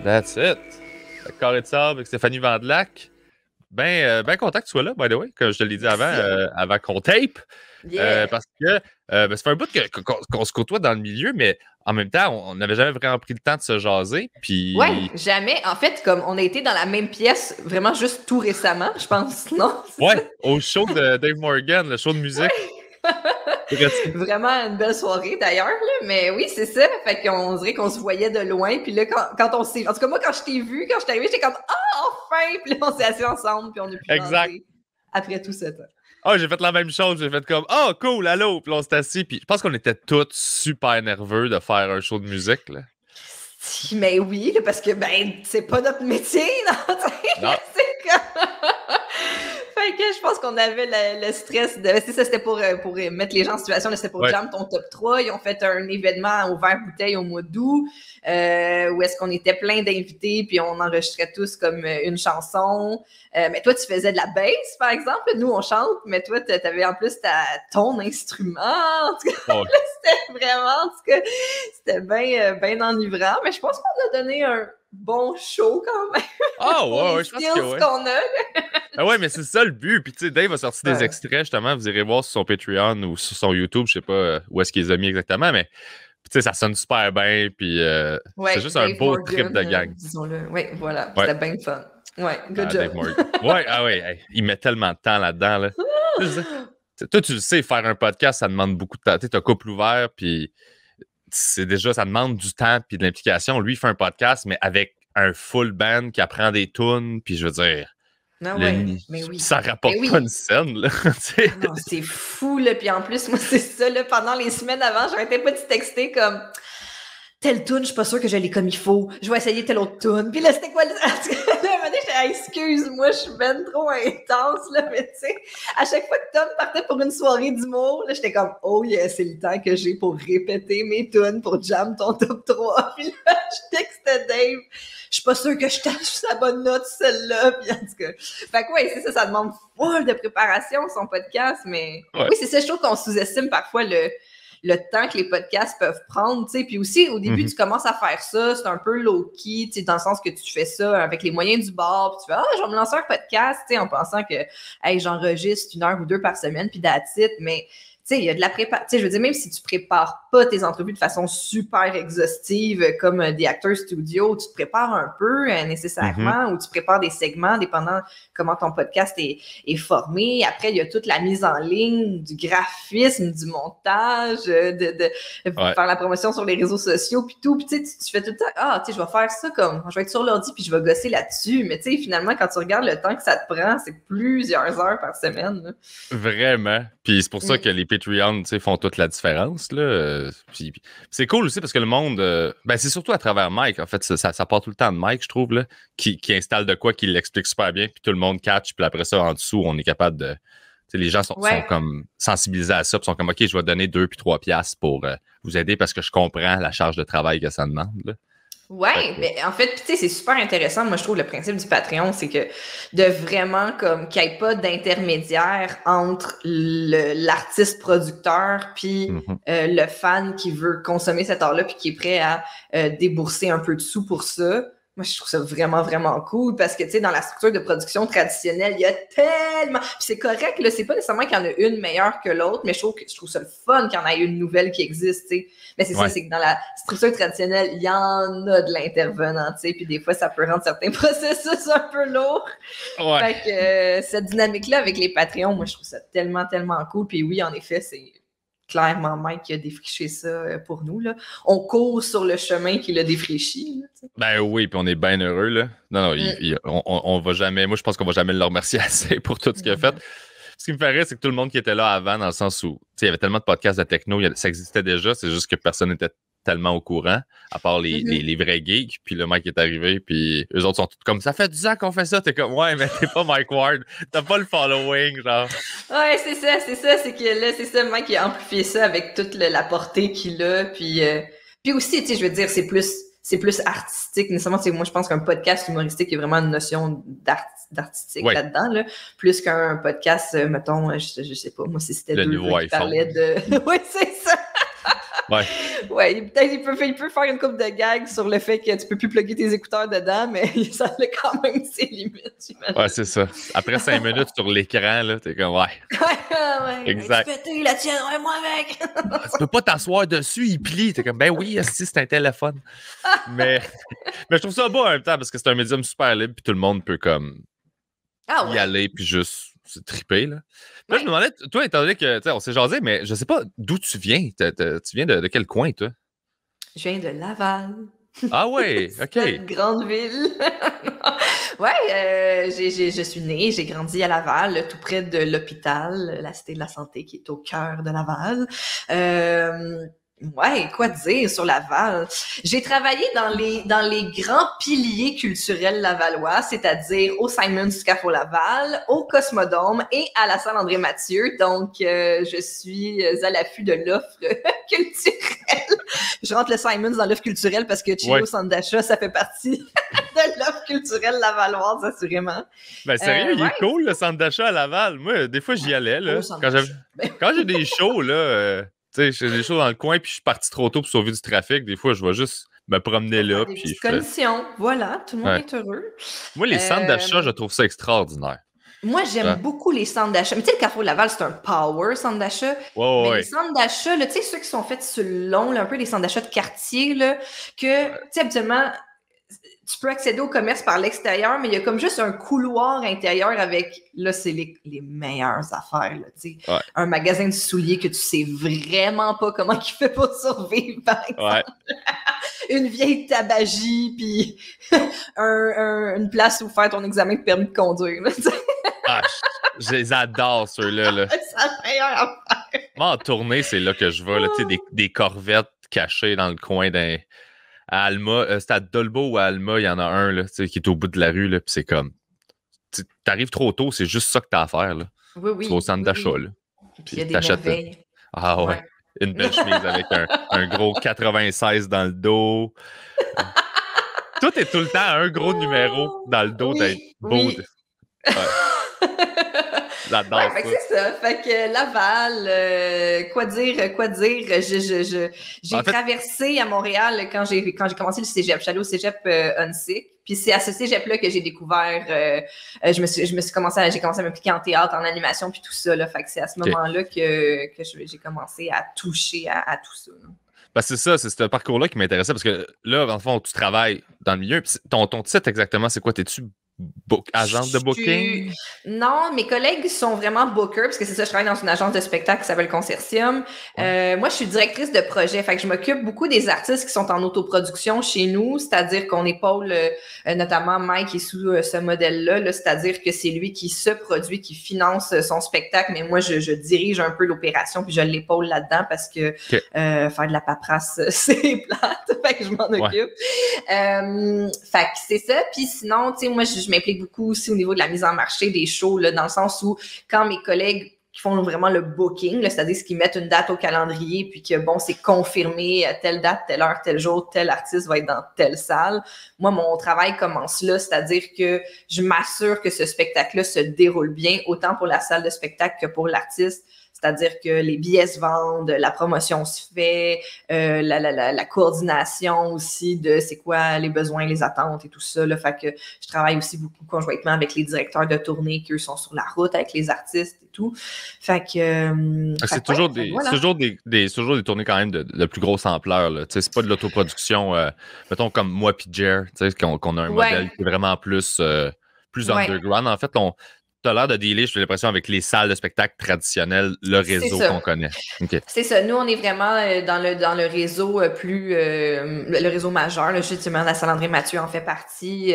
That's it. Carré de sable avec Stéphanie Vandelac. Ben content que tu sois là, by the way, comme je te l'ai dit avant qu'on tape. Yeah. Parce que ça fait un bout qu'on se côtoie dans le milieu, mais en même temps, on n'avait jamais vraiment pris le temps de se jaser. Ouais, Puis. jamais. En fait, comme on a été dans la même pièce vraiment juste tout récemment, je pense, non? Ouais, au show de Dave Morgan, le show de musique. Vraiment une belle soirée d'ailleurs, là. Mais oui, c'est ça. Fait qu'on dirait qu'on se voyait de loin. Puis là, quand on s'est. En tout cas, moi, quand je t'ai vu, quand je suis arrivée, j'étais comme Ah, enfin! Puis là, on s'est assis ensemble, puis on a pu jaser après tout ce temps. Ah, j'ai fait la même chose. J'ai fait comme oh, cool, allô. Puis là, on s'est assis. Puis je pense qu'on était tous super nerveux de faire un show de musique, là. Mais oui, parce que ben c'est pas notre métier, non? C'est comme... Fait que je pense qu'on avait le stress de. C'est ça, c'était pour mettre les gens en situation. C'était pour Jam ton top 3. Ils ont fait un événement au Vert Bouteille au mois d'août où est-ce qu'on était plein d'invités puis on enregistrait tous comme une chanson. Mais toi, tu faisais de la bass, par exemple. Nous, on chante, mais toi, tu avais en plus ton instrument. En tout cas, c'était vraiment, en tout cas, c'était bien enivrant. Mais je pense qu'on a donné un bon show quand même. Oh, ouais, je pense que ouais. Qu'on a. Ah ouais, mais c'est ça le but. Puis tu sais, Dave a sorti des extraits, justement. Vous irez voir sur son Patreon ou sur son YouTube. Je sais pas où est-ce qu'il les a mis exactement, mais tu sais, ça sonne super bien. Puis c'est juste Dave un beau Morgan, trip de gang. Disons-le. Oui, voilà. C'était bien fun. Ouais, good job. Dave Morgan. Ouais, il met tellement de temps là-dedans. Là. Toi, tu le sais, faire un podcast, ça demande beaucoup de temps. Tu sais, t'as couple ouvert, puis c'est déjà, ça demande du temps puis de l'implication. Lui, il fait un podcast, mais avec un full band qui apprend des tunes, puis je veux dire, ça rapporte pas une scène. Là, non, c'est fou, là. Puis en plus, moi, c'est ça, là, pendant les semaines avant, j'arrêtais pas de texter comme telle tune, je suis pas sûre que je l'ai comme il faut. Je vais essayer telle autre tune. Puis là, c'était quoi? Là, j'étais, excuse-moi, je suis ben trop intense, là. Mais tu sais, à chaque fois que Tom partait pour une soirée d'humour, là, j'étais comme, oh yeah, c'est le temps que j'ai pour répéter mes tunes, pour jam ton top 3. Puis là, je textais Dave. Je suis pas sûre que je tâche sa bonne note, celle-là. Puis en tout cas. Fait que ouais, c'est ça demande full de préparation, son podcast. Mais oui, c'est ça, je trouve qu'on sous-estime parfois le temps que les podcasts peuvent prendre, tu sais. Puis aussi, au début, tu commences à faire ça, c'est un peu low-key, tu sais, dans le sens que tu fais ça avec les moyens du bord, puis tu fais « Ah, je vais me lancer un podcast », tu sais, en pensant que « Hey, j'enregistre 1 heure ou 2 par semaine, puis that's it », mais tu sais, il y a de la préparation. Tu sais, je veux dire, même si tu prépares pas tes entrevues de façon super exhaustive comme des acteurs studio, tu te prépares un peu nécessairement ou tu prépares des segments dépendant comment ton podcast est formé. Après, il y a toute la mise en ligne, du graphisme, du montage, de faire la promotion sur les réseaux sociaux puis tout. Puis tu sais, tu fais tout le temps, tu sais, je vais faire ça comme, je vais être sur l'ordi puis je vais gosser là-dessus. Mais tu sais, finalement, quand tu regardes le temps que ça te prend, c'est plusieurs heures par semaine. Là. Vraiment. Puis c'est pour ça que les Patreon, tu sais, font toute la différence, là. Puis c'est cool aussi parce que le monde, c'est surtout à travers Mike, en fait, ça part tout le temps de Mike, je trouve, là, qui installe de quoi, qui l'explique super bien, puis tout le monde catch, puis après ça, en dessous, on est capable de... Les gens sont comme sensibilisés à ça, puis sont comme, OK, je vais donner 2 puis 3 piastres pour vous aider parce que je comprends la charge de travail que ça demande, là. Ouais, mais en fait, tu sais, c'est super intéressant. Moi, je trouve le principe du Patreon, c'est que de vraiment comme qu'il n'y ait pas d'intermédiaire entre l'artiste producteur puis le fan qui veut consommer cet art-là puis qui est prêt à débourser un peu de sous pour ça. Moi, je trouve ça vraiment, vraiment cool parce que, tu sais, dans la structure de production traditionnelle, il y a tellement... Puis c'est correct, là, c'est pas nécessairement qu'il y en a une meilleure que l'autre, mais je trouve ça le fun qu'il y en ait une nouvelle qui existe, tu sais. Mais c'est ça, c'est que dans la structure traditionnelle, il y en a de l'intervenant, tu sais, puis des fois, ça peut rendre certains processus un peu lourds. Ouais. Fait que cette dynamique-là avec les Patreons, moi, je trouve ça tellement, tellement cool. Puis oui, en effet, c'est clairement Mike qui a défriché ça pour nous, là. On court sur le chemin qu'il a défriché, là, ben oui, puis on est bien heureux, là. Non, on va jamais... Moi, je pense qu'on va jamais le remercier assez pour tout ce qu'il a fait. Ce qui me fait rire, c'est que tout le monde qui était là avant, dans le sens où, tu sais, il y avait tellement de podcasts de techno, ça existait déjà, c'est juste que personne n'était tellement au courant, à part les vrais geeks. Puis le mec est arrivé, puis eux autres sont tous comme, ça fait 10 ans qu'on fait ça. T'es comme, ouais, mais t'es pas Mike Ward. T'as pas le following, genre. Ouais, c'est ça. C'est que là, c'est ça, Mike qui a amplifié ça avec toute la portée qu'il a. Puis aussi, tu sais, je veux dire, c'est plus artistique. Nécessairement, moi, je pense qu'un podcast humoristique, il y a vraiment une notion d'artistique là-dedans, là. Plus qu'un podcast, mettons, je sais pas, moi, si c'était deux qui parlaient de... Oui, c'est ça! Ouais. Ouais, peut-être il peut faire une couple de gags sur le fait que tu peux plus plugger tes écouteurs dedans, mais ça a quand même ses limites, j'imagine. Ouais, c'est ça. Après 5 minutes sur l'écran, là, t'es comme, ouais. Ouais. Exact. Tu pété la tienne, ouais, moi avec. Tu peux pas t'asseoir dessus, il plie. T'es comme, ben oui, si c'est un téléphone. Mais je trouve ça beau en même temps parce que c'est un médium super libre puis tout le monde peut comme y aller puis juste se triper, là. Puis là, je me demandais, toi, étant donné que, tu sais, on s'est jasé, mais je sais pas d'où tu viens. Tu viens de quel coin, toi? Je viens de Laval. Ah ouais, OK. Cette grande ville. Je suis née, j'ai grandi à Laval, tout près de l'hôpital, la Cité de la Santé, qui est au cœur de Laval. Quoi dire sur Laval? J'ai travaillé dans les grands piliers culturels lavallois, c'est-à-dire au Simons Scafo Laval, au Cosmodome et à la salle André Mathieu. Donc, je suis à l'affût de l'offre culturelle. Je rentre le Simons dans l'offre culturelle parce que Chilo Centre d'achat, ça fait partie de l'offre culturelle lavalloise, assurément. Ben sérieux, il est cool, le centre d'achat à Laval. Moi, des fois, j'y allais, là. Quand j'ai des shows, là... tu sais, j'ai des choses dans le coin, puis je suis parti trop tôt pour sauver du trafic. Des fois, je vais juste me promener là. Des puis petites conditions. Voilà, tout le monde est heureux. Moi, les centres d'achat, je trouve ça extraordinaire. Moi, j'aime beaucoup les centres d'achat. Mais tu sais, le Carrefour Laval, c'est un power centre d'achat. Mais les centres d'achat, tu sais, ceux qui sont faits sur le long, là, un peu les centres d'achat de quartier, là, que, tu sais, habituellement, tu peux accéder au commerce par l'extérieur, mais il y a comme juste un couloir intérieur avec, là, c'est les meilleures affaires, là, tu sais. Un magasin de souliers que tu sais vraiment pas comment il fait pour survivre, par exemple. Une vieille tabagie, puis une place où faire ton examen de permis de conduire, là, je les adore, ceux-là, là. C'est la meilleure affaire. Moi, en tournée, c'est là que je vais, là, tu sais, des corvettes cachées dans le coin d'un... À Alma, c'est à Dolbeau ou à Alma, il y en a un là, qui est au bout de la rue, là, puis c'est comme... T'arrives trop tôt, c'est juste ça que t'as à faire, là. Oui. Tu vas au centre d'achat, là. Puis il y a des merveilles. Ah ouais. Une belle chemise avec un gros 96 dans le dos. Tout est tout le temps un gros numéro dans le dos d'être beau. J'adore ça. C'est ça. Fait que Laval, quoi dire. J'ai traversé à Montréal quand j'ai commencé le cégep. Je suis allée au cégep Huntsic. Puis c'est à ce cégep-là que j'ai découvert, j'ai commencé à m'impliquer en théâtre, en animation, puis tout ça. Là. Fait que c'est à ce moment-là que j'ai commencé à toucher à tout ça. Là. Ben c'est ça, c'est ce parcours-là qui m'intéressait parce que là, dans le fond, tu travailles dans le milieu. Ton titre exactement, c'est quoi? T'es-tu agente de booking? Non, mes collègues sont vraiment bookers parce que c'est ça, je travaille dans une agence de spectacle qui s'appelle Consortium. Moi, je suis directrice de projet, fait que je m'occupe beaucoup des artistes qui sont en autoproduction chez nous, c'est-à-dire qu'on épaule notamment Mike est sous ce modèle-là, là, c'est-à-dire que c'est lui qui se produit, qui finance son spectacle, mais moi, je dirige un peu l'opération puis je l'épaule là-dedans parce que faire de la paperasse, c'est plate, fait que je m'en occupe. Fait que c'est ça, puis sinon, tu sais, moi, je m'implique beaucoup aussi au niveau de la mise en marché des shows, là, dans le sens où quand mes collègues qui font vraiment le booking, là, c'est-à-dire qu'ils mettent une date au calendrier, puis que bon, c'est confirmé à telle date, telle heure, tel jour, tel artiste va être dans telle salle. Moi, mon travail commence là, c'est-à-dire que je m'assure que ce spectacle-là se déroule bien, autant pour la salle de spectacle que pour l'artiste. C'est-à-dire que les billets se vendent, la promotion se fait, la coordination aussi de c'est quoi les besoins, les attentes et tout ça. Là. Fait que je travaille aussi beaucoup conjointement avec les directeurs de tournée qui, eux, sont sur la route avec les artistes et tout. Fait que... c'est toujours des tournées quand même de plus grosse ampleur. Là. C'est pas de l'autoproduction, mettons comme moi puis Jer, qu'on a un modèle qui est vraiment plus underground. En fait, tu as l'air de dealer, j'ai l'impression, avec les salles de spectacle traditionnelles, le réseau qu'on connaît. Okay. C'est ça. Nous, on est vraiment dans le réseau le réseau majeur. Là, justement, la salle André Mathieu en fait partie.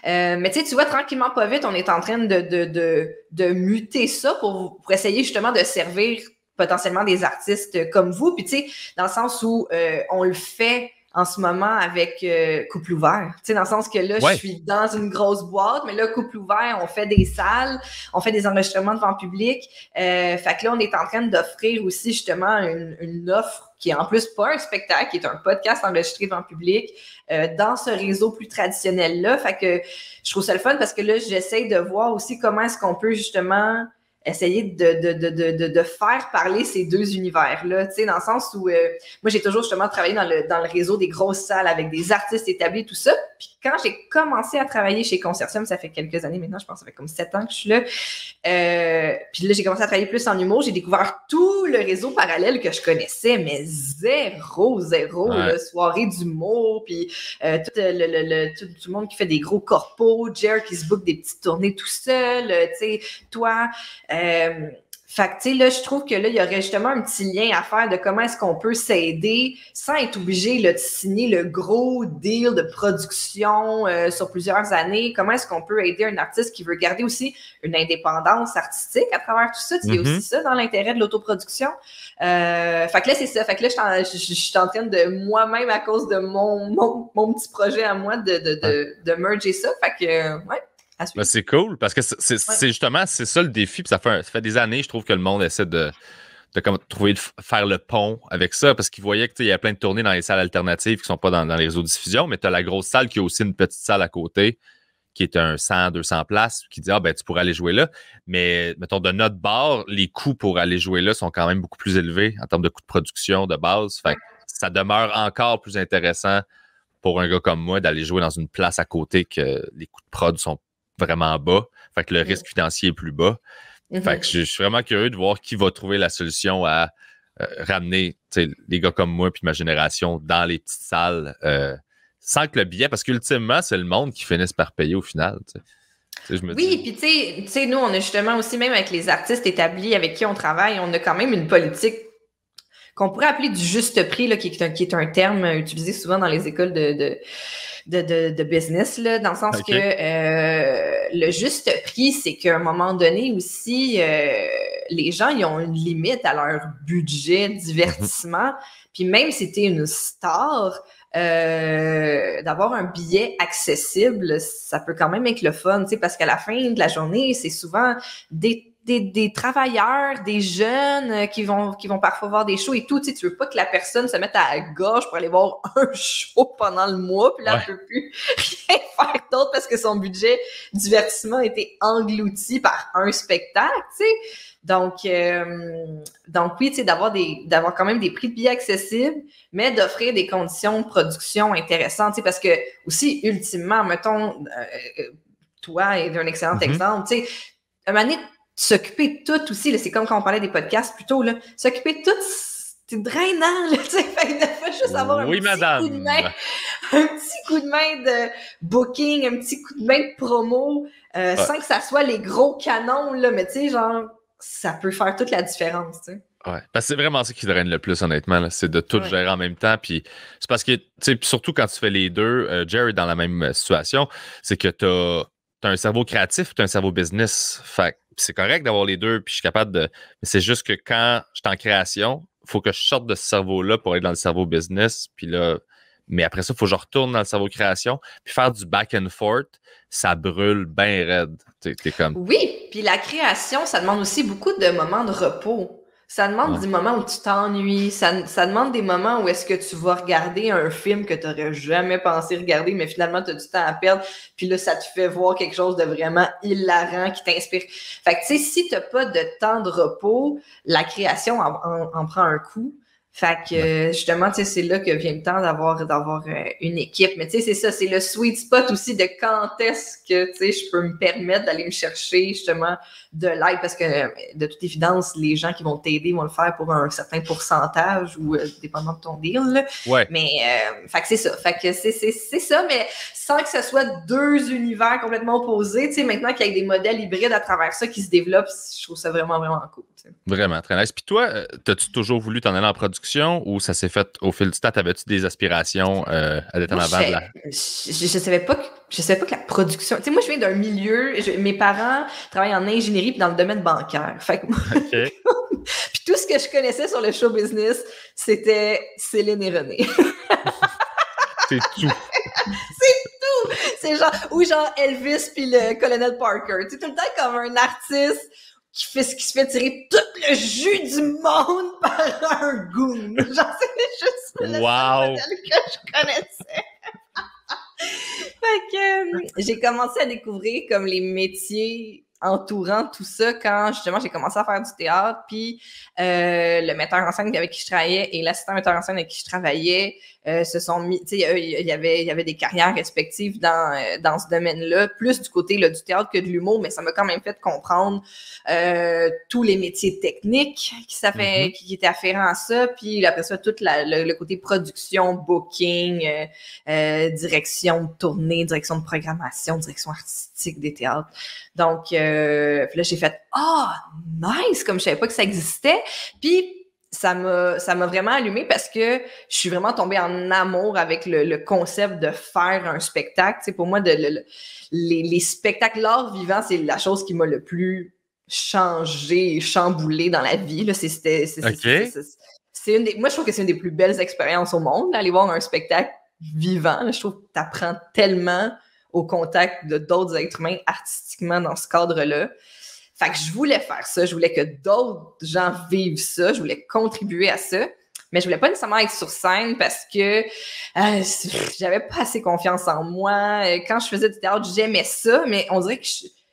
Mais tu vois, tranquillement, pas vite, on est en train de muter ça pour essayer justement de servir potentiellement des artistes comme vous. Puis tu sais, dans le sens où on le fait en ce moment avec Couple Ouvert. Tu sais, dans le sens que là, je suis dans une grosse boîte, mais là, Couple Ouvert, on fait des salles, on fait des enregistrements devant public. Fait que là, on est en train d'offrir aussi justement une offre qui est en plus pas un spectacle, qui est un podcast enregistré devant public dans ce réseau plus traditionnel-là. Fait que je trouve ça le fun parce que là, j'essaie de voir aussi comment est-ce qu'on peut justement essayer de faire parler ces deux univers-là, tu sais, dans le sens où moi, j'ai toujours justement travaillé dans le réseau des grosses salles avec des artistes établis, tout ça. Puis quand j'ai commencé à travailler chez Consortium, ça fait quelques années maintenant, je pense que ça fait comme 7 ans que je suis là. Puis là, j'ai commencé à travailler plus en humour. J'ai découvert tout le réseau parallèle que je connaissais, mais zéro, là, soirée d'humour, puis tout le monde qui fait des gros corpos, Jer qui se book des petites tournées tout seul, tu sais, toi. Fait que, tu sais, là, je trouve que là, il y aurait justement un petit lien à faire de comment est-ce qu'on peut s'aider sans être obligé là, de signer le gros deal de production sur plusieurs années. Comment est-ce qu'on peut aider un artiste qui veut garder aussi une indépendance artistique à travers tout ça? Il y a aussi ça dans l'intérêt de l'autoproduction. Fait que là, c'est ça. Fait que là, je suis en train de moi-même, à cause de mon petit projet à moi, de merger ça. Fait que, ouais. Ben, c'est cool parce que c'est justement c'est ça le défi. Puis ça fait des années, je trouve que le monde essaie de comme faire le pont avec ça parce qu'ils voyaient qu'il y a plein de tournées dans les salles alternatives qui sont pas dans les réseaux de diffusion, mais tu as la grosse salle qui a aussi une petite salle à côté qui est un 100-200 places qui dit ben tu pourrais aller jouer là. Mais mettons de notre bord, les coûts pour aller jouer là sont quand même beaucoup plus élevés en termes de coûts de production de base. Fait que ça demeure encore plus intéressant pour un gars comme moi d'aller jouer dans une place à côté que les coûts de prod sont vraiment bas. Fait que le risque financier est plus bas. Fait que je suis vraiment curieux de voir qui va trouver la solution à ramener les gars comme moi puis ma génération dans les petites salles sans que le billet, parce qu'ultimement, c'est le monde qui finisse par payer au final. Puis tu sais, nous, on a justement aussi, même avec les artistes établis avec qui on travaille, on a quand même une politique qu'on pourrait appeler du juste prix, là, qui est un terme utilisé souvent dans les écoles de business, là, dans le sens que le juste prix, c'est qu'à un moment donné aussi, les gens, ils ont une limite à leur budget divertissement. Puis même si t'es une star, d'avoir un billet accessible, ça peut quand même être le fun, tu sais, parce qu'à la fin de la journée, c'est souvent des travailleurs, des jeunes qui vont parfois voir des shows et tout. Tu sais, tu veux pas que la personne se mette à la gorge pour aller voir un show pendant le mois, puis là, elle peut plus rien faire d'autre parce que son budget divertissement a été englouti par un spectacle, tu sais. Donc oui, tu sais, d'avoir quand même des prix de billets accessibles, mais d'offrir des conditions de production intéressantes, tu sais, parce que aussi, ultimement, mettons, toi est un excellent exemple, tu sais, à un moment donné, s'occuper de tout aussi, là, c'est comme quand on parlait des podcasts plus tôt, là, s'occuper de tout, c'est drainant, là, tu sais, fait que faut juste avoir un petit coup de main, un petit coup de main de booking, un petit coup de main de promo, sans que ça soit les gros canons, là, mais tu sais, genre, ça peut faire toute la différence, tu sais. Ouais, parce que c'est vraiment ça qui draine le plus, honnêtement, là, c'est de tout gérer en même temps, puis c'est parce que, tu sais, surtout quand tu fais les deux, Jerry est dans la même situation, c'est que t'as un cerveau créatif, t'as un cerveau business, fait c'est correct d'avoir les deux, puis je suis capable de... Mais c'est juste que quand je suis en création, il faut que je sorte de ce cerveau-là pour être dans le cerveau business, puis là... Mais après ça, il faut que je retourne dans le cerveau création, puis faire du back and forth, ça brûle bien raide. T'es comme... Oui, puis la création, ça demande aussi beaucoup de moments de repos. Ça demande des moments où tu t'ennuies. Ça demande des moments où est-ce que tu vas regarder un film que tu n'aurais jamais pensé regarder, mais finalement, tu as du temps à perdre. Puis là, ça te fait voir quelque chose de vraiment hilarant qui t'inspire. Fait que, tu sais, si tu n'as pas de temps de repos, la création en prend un coup. Fait que, justement, tu sais, c'est là que vient le temps d'avoir une équipe. Mais tu sais, c'est ça, c'est le sweet spot aussi de quand est-ce que, tu sais, je peux me permettre d'aller me chercher, justement, de l'aide. Parce que, de toute évidence, les gens qui vont t'aider vont le faire pour un certain pourcentage ou dépendant de ton deal, là. Ouais. Mais, fait que c'est ça. Fait que c'est ça, mais sans que ce soit deux univers complètement opposés. Tu sais, maintenant qu'il y a des modèles hybrides à travers ça qui se développent, je trouve ça vraiment, vraiment cool. Tu sais. Vraiment, très nice. Puis toi, t'as-tu toujours voulu t'en aller en production ou ça s'est fait au fil du temps? T'avais-tu des aspirations à être en avant de la... Je savais pas que la production... Tu sais, moi, je viens d'un milieu... mes parents travaillent en ingénierie puis dans le domaine bancaire. Fait que moi... Puis tout ce que je connaissais sur le show business, c'était Céline et René. C'est tout. C'est tout! C'est genre... Ou genre Elvis puis le colonel Parker. Tu sais, tout le temps comme un artiste qui se fait tirer tout le jus du monde par un goon. Genre, c'est juste le seul modèle que je connaissais. Fait que j'ai commencé à découvrir comme les métiers entourant tout ça quand justement j'ai commencé à faire du théâtre, puis le metteur en scène avec qui je travaillais et l'assistant metteur en scène avec qui je travaillais se sont mis, tu sais, il y avait des carrières respectives dans ce domaine-là, plus du côté là, du théâtre que de l'humour, mais ça m'a quand même fait comprendre tous les métiers techniques qui étaient afférents à ça, puis après ça, tout le côté production, booking, direction de tournée, direction de programmation, direction artistique des théâtres. Donc, puis là, j'ai fait « Ah, nice! » Comme je savais pas que ça existait. Puis, ça m'a vraiment allumé parce que je suis vraiment tombée en amour avec le concept de faire un spectacle. Tu sais, pour moi, les spectacles, l'art vivant, c'est la chose qui m'a le plus changé et chamboulé dans la vie. Là. Moi, je trouve que c'est une des plus belles expériences au monde, aller voir un spectacle vivant. Là. Je trouve que tu apprends tellement au contact de d'autres êtres humains artistiquement dans ce cadre-là. Fait que je voulais faire ça, je voulais que d'autres gens vivent ça, je voulais contribuer à ça, mais je voulais pas nécessairement être sur scène parce que j'avais pas assez confiance en moi. Quand je faisais du théâtre, j'aimais ça, mais on dirait que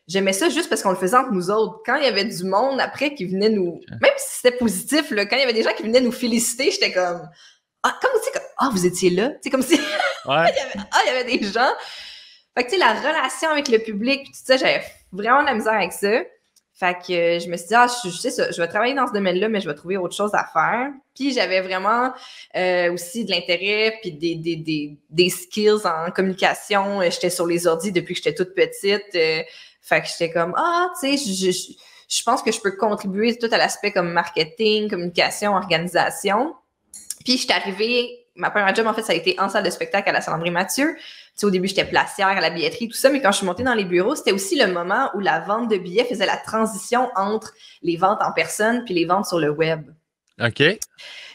j'aimais ça juste parce qu'on le faisait entre nous autres. Quand il y avait du monde après qui venait nous... Même si c'était positif, là, quand il y avait des gens qui venaient nous féliciter, j'étais comme... vous étiez là? C'est comme si... Ouais. il y avait des gens... Fait que, tu sais, la relation avec le public, tout ça, j'avais vraiment de la misère avec ça. Fait que je me suis dit, je sais ça, je vais travailler dans ce domaine-là, mais je vais trouver autre chose à faire. Puis j'avais vraiment aussi de l'intérêt, puis des skills en communication. J'étais sur les ordis depuis que j'étais toute petite. Fait que j'étais comme, tu sais, je pense que je peux contribuer tout à l'aspect comme marketing, communication, organisation. Puis je suis arrivée, ma première job, en fait, ça a été en salle de spectacle à la Salle André-Mathieu. Tu sais, au début, j'étais placière à la billetterie, tout ça, mais quand je suis montée dans les bureaux, c'était aussi le moment où la vente de billets faisait la transition entre les ventes en personne puis les ventes sur le web. OK.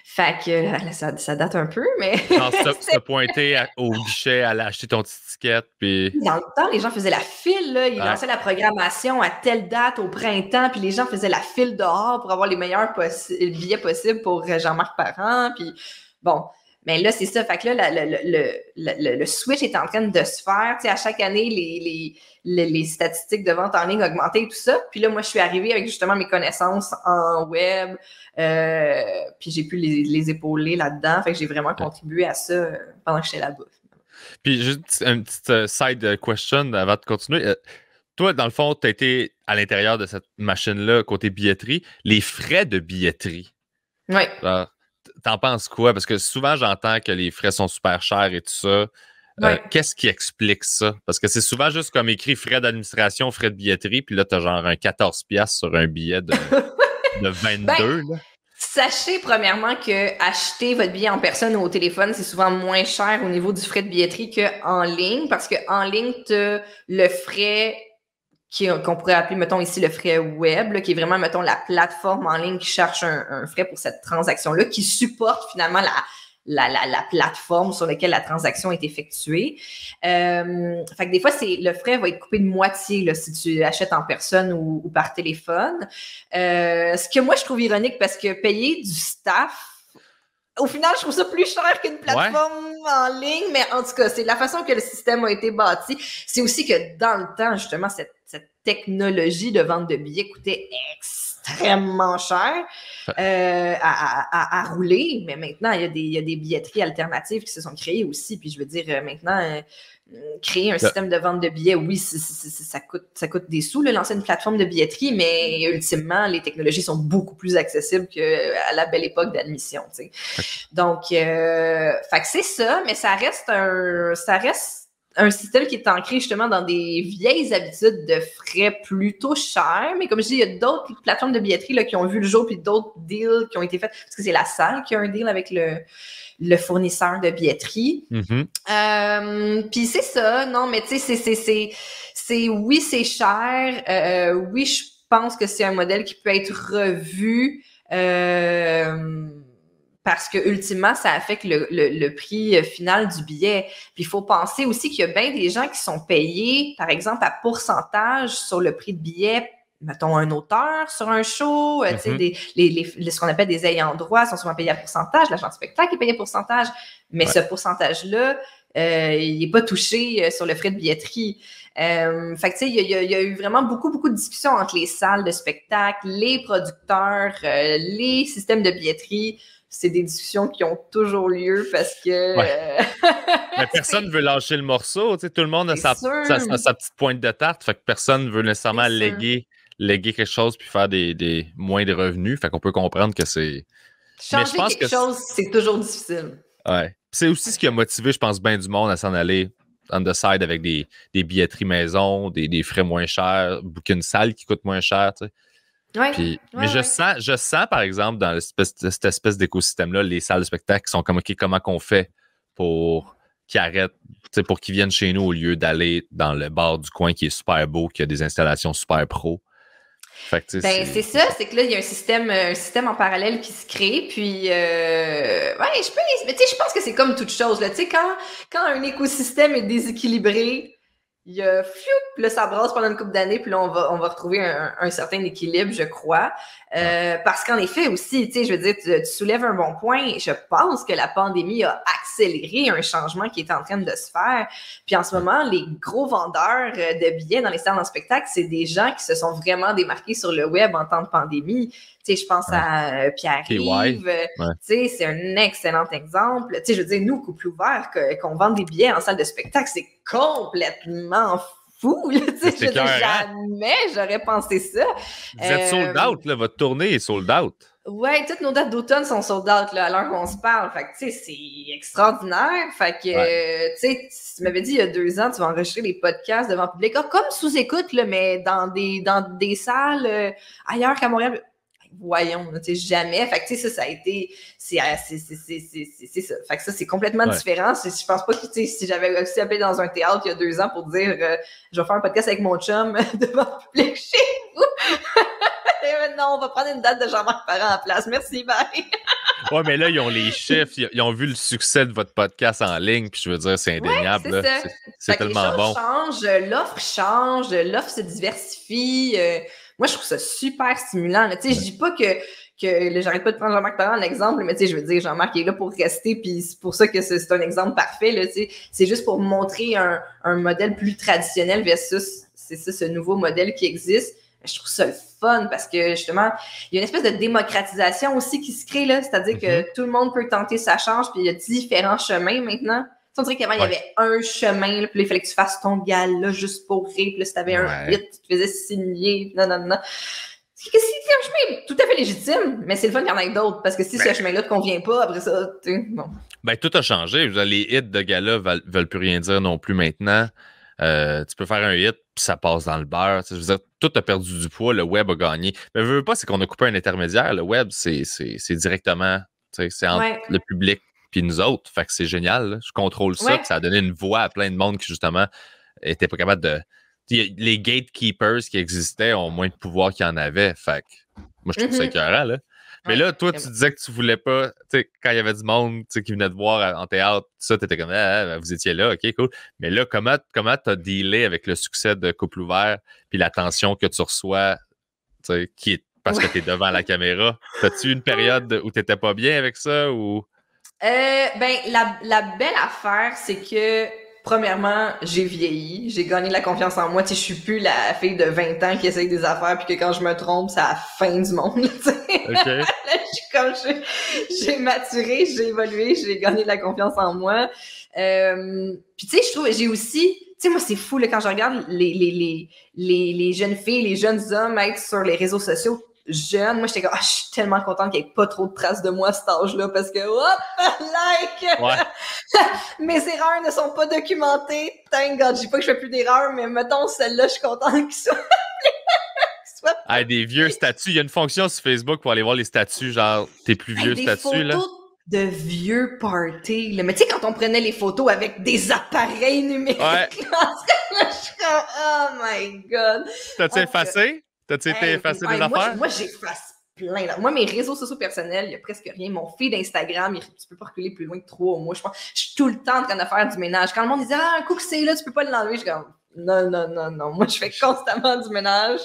Fait que ça date un peu, mais... Genre, se pointer au guichet, aller acheter ton petit ticket, puis... Dans le temps, les gens faisaient la file, là. Ils lançaient la programmation à telle date au printemps, puis les gens faisaient la file dehors pour avoir les meilleurs billets possibles pour Jean-Marc Parent, puis bon... Mais là, c'est ça. Fait que là, le switch est en train de se faire. Tu sais, à chaque année, les statistiques de vente en ligne augmentaient et tout ça. Puis là, moi, je suis arrivée avec justement mes connaissances en web. Puis j'ai pu les épauler là-dedans. Fait que j'ai vraiment contribué à ça pendant que j'étais là-bas. Puis juste une petite side question avant de continuer. Toi, dans le fond, tu as été à l'intérieur de cette machine-là, côté billetterie. Les frais de billetterie. Oui. T'en penses quoi? Parce que souvent, j'entends que les frais sont super chers et tout ça. Ouais. Qu'est-ce qui explique ça? Parce que c'est souvent juste comme écrit frais d'administration, frais de billetterie, puis là, t'as genre un 14$ sur un billet de 22. Là. Sachez premièrement que acheter votre billet en personne ou au téléphone, c'est souvent moins cher au niveau du frais de billetterie qu'en ligne, parce qu'en ligne, t'as le frais qu'on pourrait appeler, mettons, ici le frais web, là, qui est vraiment, mettons, la plateforme en ligne qui cherche un frais pour cette transaction-là, qui supporte finalement la plateforme sur laquelle la transaction est effectuée. Fait que des fois, le frais va être coupé de moitié là, si tu achètes en personne ou par téléphone. Ce que moi, je trouve ironique parce que payer du staff, au final, je trouve ça plus cher qu'une plateforme en ligne, mais en tout cas, c'est la façon que le système a été bâti. C'est aussi que dans le temps, justement, cette technologie de vente de billets coûtait extrêmement cher à rouler, mais maintenant, il y a des billetteries alternatives qui se sont créées aussi, puis je veux dire, maintenant... créer un système de vente de billets, oui, ça coûte des sous, là, lancer une plateforme de billetterie, mais ultimement, les technologies sont beaucoup plus accessibles qu'à la belle époque d'admission, tu sais. Donc, fait que c'est ça, mais ça reste un système qui est ancré justement dans des vieilles habitudes de frais plutôt chers, mais comme je dis, il y a d'autres plateformes de billetterie là, qui ont vu le jour, puis d'autres deals qui ont été faits, parce que c'est la salle qui a un deal avec le fournisseur de billetterie. Mm-hmm. Puis c'est ça, non, mais tu sais, oui, c'est cher. Oui, je pense que c'est un modèle qui peut être revu parce que ultimement, ça affecte le prix final du billet. Puis il faut penser aussi qu'il y a bien des gens qui sont payés, par exemple, à pourcentage sur le prix de billet. Mettons un auteur sur un show, tu sais, ce qu'on appelle des ayants droit sont souvent payés à pourcentage, l'agent de spectacle est payé à pourcentage, mais ce pourcentage-là il n'est pas touché sur le frais de billetterie. Fait que, tu sais, il y a eu vraiment beaucoup de discussions entre les salles de spectacle, les producteurs, les systèmes de billetterie. C'est des discussions qui ont toujours lieu parce que... Mais personne ne veut lâcher le morceau. Tu sais, tout le monde a sa petite pointe de tarte. Fait que personne ne veut nécessairement léguer quelque chose puis faire des moins de revenus. Fait qu'on peut comprendre que c'est... Changer quelque chose, c'est toujours difficile. Ouais. C'est aussi ce qui a motivé, je pense, bien du monde à s'en aller on the side avec des billetteries maison, des frais moins chers, booker une salle qui coûte moins cher, tu sais. Mais je sens, par exemple, dans cette espèce d'écosystème-là, les salles de spectacle qui sont comme, OK, comment qu'on fait pour qu'ils arrêtent, pour qu'ils viennent chez nous au lieu d'aller dans le bar du coin qui est super beau, qui a des installations super pro. Fait que, c'est ça, c'est que là, il y a un système en parallèle qui se crée, puis je pense que c'est comme toute chose, là, tu sais, quand un écosystème est déséquilibré, il y a là, ça brasse pendant une couple d'années, puis là, on va retrouver un certain équilibre, je crois. Parce qu'en effet aussi, tu sais, je veux dire, tu soulèves un bon point. Je pense que la pandémie a accéléré un changement qui est en train de se faire. Puis en ce moment, les gros vendeurs de billets dans les salles de spectacle, c'est des gens qui se sont vraiment démarqués sur le web en temps de pandémie. Tu sais, je pense à Pierre-Yves. Tu sais, c'est un excellent exemple. Tu sais, je veux dire, nous, couple ouvert, qu'on vende des billets en salle de spectacle, c'est complètement fou. Là, tu sais, je veux dire, jamais j'aurais pensé ça. Vous êtes sold out, là. Votre tournée est sold out. Ouais, toutes nos dates d'automne sont sold out là, à l'heure qu'on se parle. Fait que, tu sais, c'est extraordinaire. Fait que, tu sais, tu m'avais dit il y a 2 ans, tu vas enregistrer des podcasts devant le public. comme sous-écoute, là, mais dans des salles ailleurs qu'à Montréal. Voyons, tu sais, jamais. Fait que, tu sais, ça a été... C'est ça. Fait que ça, c'est complètement différent. Je pense pas que, tu sais, si j'avais aussi appelé dans un théâtre il y a 2 ans pour dire je vais faire un podcast avec mon chum devant le public chez vous. Et maintenant, on va prendre une date de Jean-Marc Parent en place. Merci, bye. Ouais, mais là, ils ont les chiffres, ils ont vu le succès de votre podcast en ligne, puis je veux dire, c'est indéniable. Ouais, c'est tellement bon. L'offre change, l'offre se diversifie. Moi, je trouve ça super stimulant. Tu sais, je dis pas que j'arrête pas de prendre Jean-Marc Parent en exemple, mais tu sais, je veux dire, Jean-Marc est là pour rester, puis c'est pour ça que c'est un exemple parfait. Là, tu sais. C'est juste pour montrer un modèle plus traditionnel versus ce nouveau modèle qui existe. Je trouve ça le fun parce que, justement, il y a une espèce de démocratisation aussi qui se crée, là. C'est-à-dire que tout le monde peut tenter sa chance, puis il y a différents chemins maintenant. On dirait qu'avant, il y avait un chemin, là, puis il fallait que tu fasses ton gala juste pour rire, puis là, si t'avais un hit, tu te faisais signer, non. C'est un chemin tout à fait légitime, mais c'est le fun qu'il y en ait d'autres, parce que si ce chemin-là te convient pas, après ça, tu sais, bon. Ben, tout a changé. Les hits de gala veulent plus rien dire non plus maintenant. Tu peux faire un hit, puis ça passe dans le beurre. Je veux dire, tout a perdu du poids, le web a gagné. Mais je veux pas, c'est qu'on a coupé un intermédiaire. Le web, c'est directement, c'est entre le public puis nous autres. Fait que c'est génial. Là. Je contrôle ça, puis ça a donné une voix à plein de monde qui, justement, était pas capable de... Les gatekeepers qui existaient ont moins de pouvoir qu'il y en avait. Fait que moi, je trouve ça écœurant, là. Mais là, toi, tu disais que tu voulais pas, tu sais, quand il y avait du monde qui venait te voir en théâtre, tout ça, t'étais comme, vous étiez là, ok, cool. Mais là, comment t'as dealé avec le succès de Couple ouvert puis l'attention que tu reçois, tu sais, qui est parce que t'es devant la caméra? T'as-tu une période où t'étais pas bien avec ça ou? La belle affaire, c'est que premièrement, j'ai vieilli, j'ai gagné de la confiance en moi. Tu sais, je suis plus la fille de 20 ans qui essaye des affaires puis que quand je me trompe, c'est la fin du monde. Tu sais. Okay. Là, j'ai maturé, j'ai évolué, j'ai gagné de la confiance en moi. Puis tu sais, je trouve, j'ai aussi, tu sais, moi c'est fou là quand je regarde les jeunes filles, les jeunes hommes être sur les réseaux sociaux. Jeune, moi j'étais comme je suis tellement contente qu'il n'y ait pas trop de traces de moi à cet âge-là parce que mes erreurs ne sont pas documentées. Thank God, je dis pas que je fais plus d'erreurs, mais mettons celle-là, je suis contente qu'il soit. Des vieux statuts. Il y a une fonction sur Facebook pour aller voir les statuts, genre tes plus vieux statuts là. De vieux parties, là. Mais tu sais, quand on prenait les photos avec des appareils numériques, là, je suis comme, oh my God. T'as-tu effacé? T'as-tu été effacé des affaires? Moi, j'efface plein. Là. Moi, mes réseaux sociaux personnels, il n'y a presque rien. Mon feed Instagram, tu peux pas reculer plus loin que 3 mois. Je suis tout le temps en train de faire du ménage. Quand le monde disait, un coup que c'est là, tu peux pas l'enlever, je suis comme, Non, non, non, non. Moi, je fais constamment du ménage.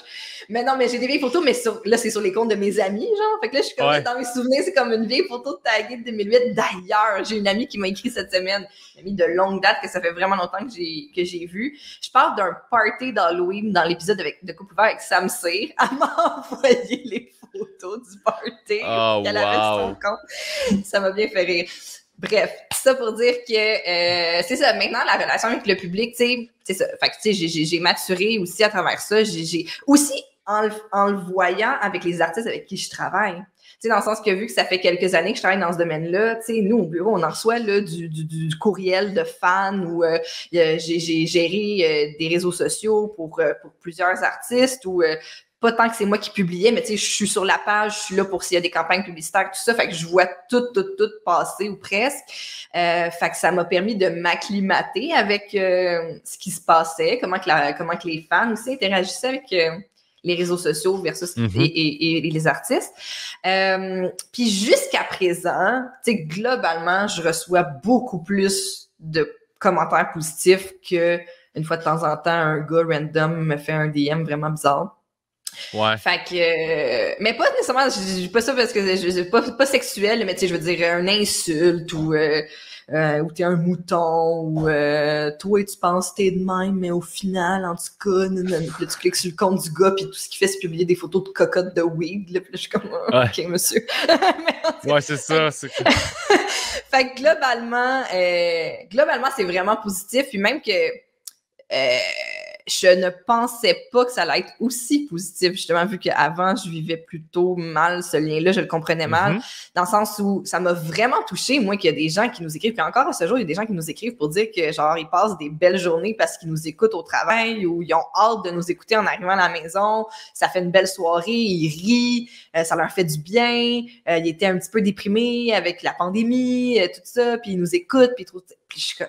Mais non, mais j'ai des vieilles photos, mais là, c'est sur les comptes de mes amis, genre. Fait que là, je suis comme dans mes souvenirs, c'est comme une vieille photo taguée de 2008. D'ailleurs, j'ai une amie qui m'a écrit cette semaine, une amie de longue date, que ça fait vraiment longtemps que j'ai vu. Je parle d'un party d'Halloween dans l'épisode de Coupe ouvert avec Sam Cyr. Elle m'a envoyé les photos du party qu'elle avait sur son compte. Ça m'a bien fait rire. Bref, ça pour dire que c'est ça. Maintenant, la relation avec le public, tu sais, c'est ça. Fait que tu sais, j'ai maturé aussi à travers ça. J'ai aussi en le voyant avec les artistes avec qui je travaille. Tu sais, dans le sens que vu que ça fait quelques années que je travaille dans ce domaine-là, tu sais, nous au bureau, on en reçoit là du courriel de fans où j'ai géré des réseaux sociaux pour plusieurs artistes ou pas tant que c'est moi qui publiais, mais tu sais, je suis sur la page, je suis là pour s'il y a des campagnes publicitaires, tout ça, fait que je vois tout passer ou presque. Fait que ça m'a permis de m'acclimater avec ce qui se passait, comment que les fans aussi interagissaient avec les réseaux sociaux versus et les artistes. Puis jusqu'à présent, tu sais, globalement, je reçois beaucoup plus de commentaires positifs que une fois de temps en temps, un gars random me fait un DM vraiment bizarre. Ouais. Fait que, mais pas nécessairement, je dis pas ça parce que pas sexuel, mais tu sais, je veux dire, une insulte ou t'es un mouton ou toi tu penses t'es de même, mais au final, en tout cas, là, tu cliques sur le compte du gars puis tout ce qu'il fait, c'est publier des photos de cocottes de weed, là, puis là, je suis comme, ok, monsieur. Ouais, c'est ça. Fait que globalement, c'est vraiment positif, puis même que je ne pensais pas que ça allait être aussi positif, justement, vu qu'avant, je vivais plutôt mal ce lien-là, je le comprenais mal, dans le sens où ça m'a vraiment touchée, moi, qu'il y a des gens qui nous écrivent, puis encore à ce jour, il y a des gens qui nous écrivent pour dire que, genre, ils passent des belles journées parce qu'ils nous écoutent au travail ou ils ont hâte de nous écouter en arrivant à la maison, ça fait une belle soirée, ils rient, ça leur fait du bien, ils étaient un petit peu déprimés avec la pandémie, tout ça, puis ils nous écoutent, puis je suis comme...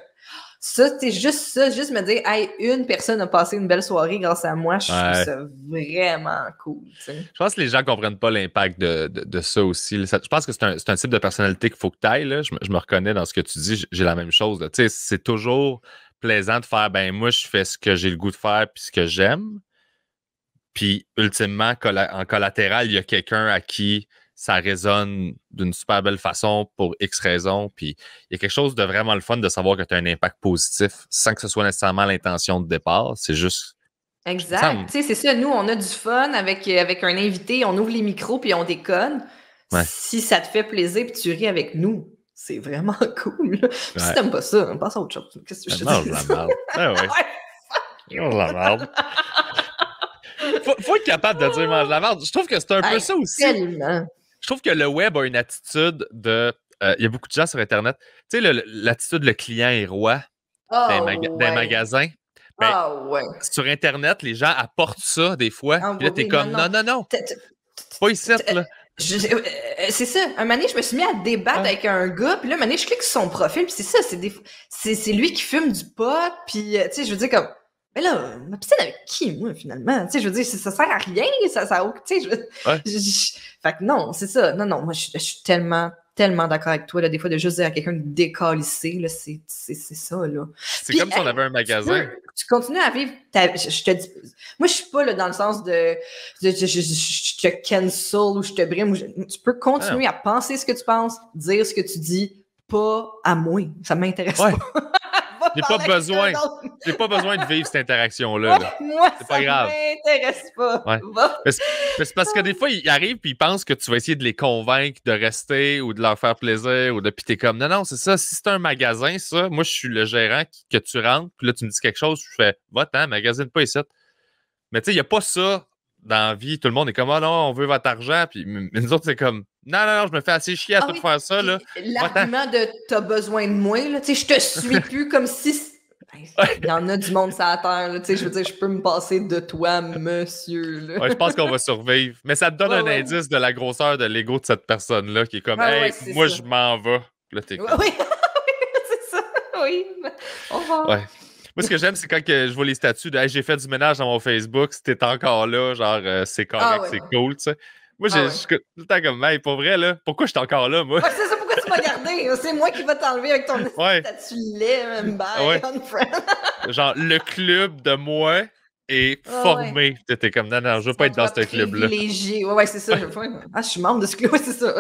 Ça, c'est juste me dire, hey, une personne a passé une belle soirée grâce à moi, je trouve ça vraiment cool. T'sais. Je pense que les gens ne comprennent pas l'impact de ça aussi. Je pense que c'est un type de personnalité qu'il faut que tu ailles. Je me reconnais dans ce que tu dis, j'ai la même chose. C'est toujours plaisant de faire, ben moi, je fais ce que j'ai le goût de faire puis ce que j'aime. Puis, ultimement, en collatéral, il y a quelqu'un à qui ça résonne d'une super belle façon pour X raisons. Puis, il y a quelque chose de vraiment le fun de savoir que tu as un impact positif sans que ce soit nécessairement l'intention de départ. C'est juste... Exact. Tu sais, c'est ça. Nous, on a du fun avec un invité. On ouvre les micros puis on déconne. Ouais. Si ça te fait plaisir puis tu ris avec nous, c'est vraiment cool. Puis si t'aimes pas ça, on passe à autre chose. Qu'est-ce que je te dis? Mange la merde. Ah ouais. Mange la merde. Faut être capable de dire mange la merde. Je trouve que c'est un peu ça aussi. Tellement. Je trouve que le web a une attitude de... Il y a beaucoup de gens sur Internet. Tu sais, l'attitude le client est roi d'un magasin. Ben, sur Internet, les gens apportent ça des fois. Puis là, t'es comme, non. Pas ici, là. C'est ça. Un moment donné, je me suis mis à débattre avec un gars, puis là, un moment donné, je clique sur son profil, puis c'est ça, c'est lui qui fume du pot, puis, tu sais, je veux dire, comme, mais là, ma piscine avec qui, moi, finalement? Tu sais, je veux dire, ça sert à rien, ça tu sais, fait que non, c'est ça. Non, moi, je suis tellement d'accord avec toi, là, des fois, de juste dire à quelqu'un de décalisser, là, c'est ça, là. C'est comme si on avait un magasin. Tu continues à vivre je te dis, moi, je suis pas, là, dans le sens de je te cancel ou je te brime. Tu peux continuer à penser ce que tu penses, dire ce que tu dis, pas à moi. Ça m'intéresse pas. J'ai pas besoin de vivre cette interaction-là. Là. Moi, c'est pas grave. Ça m'intéresse pas. Ouais. Mais c'est parce que des fois, ils arrivent et ils pensent que tu vas essayer de les convaincre de rester ou de leur faire plaisir ou de pis t'es comme non, c'est ça. Si c'est un magasin, ça, moi, je suis le gérant que tu rentres, puis là, tu me dis quelque chose, je fais va-t'en, magasine pas ici. Mais tu sais, il n'y a pas ça dans la vie. Tout le monde est comme non, on veut votre argent. Puis nous autres, c'est comme non, je me fais assez chier à tout faire ça. Là. L'argument de t'as besoin de moi, là, tu sais, je te suis plus comme si. Il y en a du monde sur la terre, là, tu sais, je veux dire, je peux me passer de toi, monsieur. Là. Ouais, je pense qu'on va survivre. Mais ça te donne un indice de la grosseur de l'ego de cette personne-là qui est comme moi, je m'en vais. Là, t'es comme... Oui, c'est ça. Oui. Au revoir. Ouais. Moi, ce que j'aime, c'est quand je vois les statuts de hey, j'ai fait du ménage dans mon Facebook, si t'es encore là, genre, c'est correct, c'est cool, tu sais. Moi, je suis tout le temps comme, hey, pour vrai, là, pourquoi je suis encore là, moi? Ouais, c'est ça, pourquoi pourquoi tu m'as gardé? C'est moi qui vais t'enlever avec ton statut laid, bye, unfriend. Genre, le club de moi est formé. T'étais comme, non, je veux pas être dans ce club-là. Privilégié. Ouais, c'est ça. Je suis membre de ce club. Ouais, c'est ça.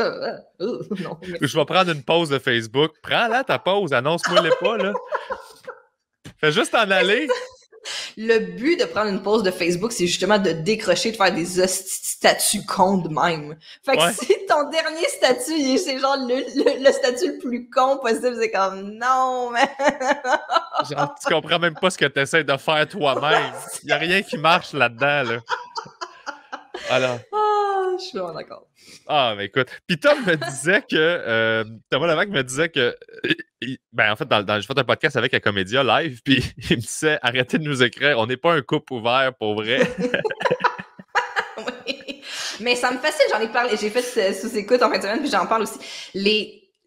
Non, je vais prendre une pause de Facebook. Prends-la ta pause, annonce-moi-les pas, là. Fais juste en aller. Le but de prendre une pause de Facebook, c'est justement de décrocher, de faire des statuts cons de même. Fait que si ton dernier statut, c'est genre le statut le plus con possible, c'est comme non, mais. Genre, tu comprends même pas ce que tu essaies de faire toi-même. Il n'y a rien qui marche là-dedans, là. Alors. Je suis vraiment d'accord. Ah, mais écoute. Puis Tom me disait que. Thomas Levac me disait que. Ben, en fait, j'ai fait un podcast avec un comédien live, puis il me disait arrêtez de nous écrire, on n'est pas un couple ouvert pour vrai. Oui. Mais ça me fascine, j'en ai parlé. J'ai fait sous-écoute en fin de semaine, puis j'en parle aussi.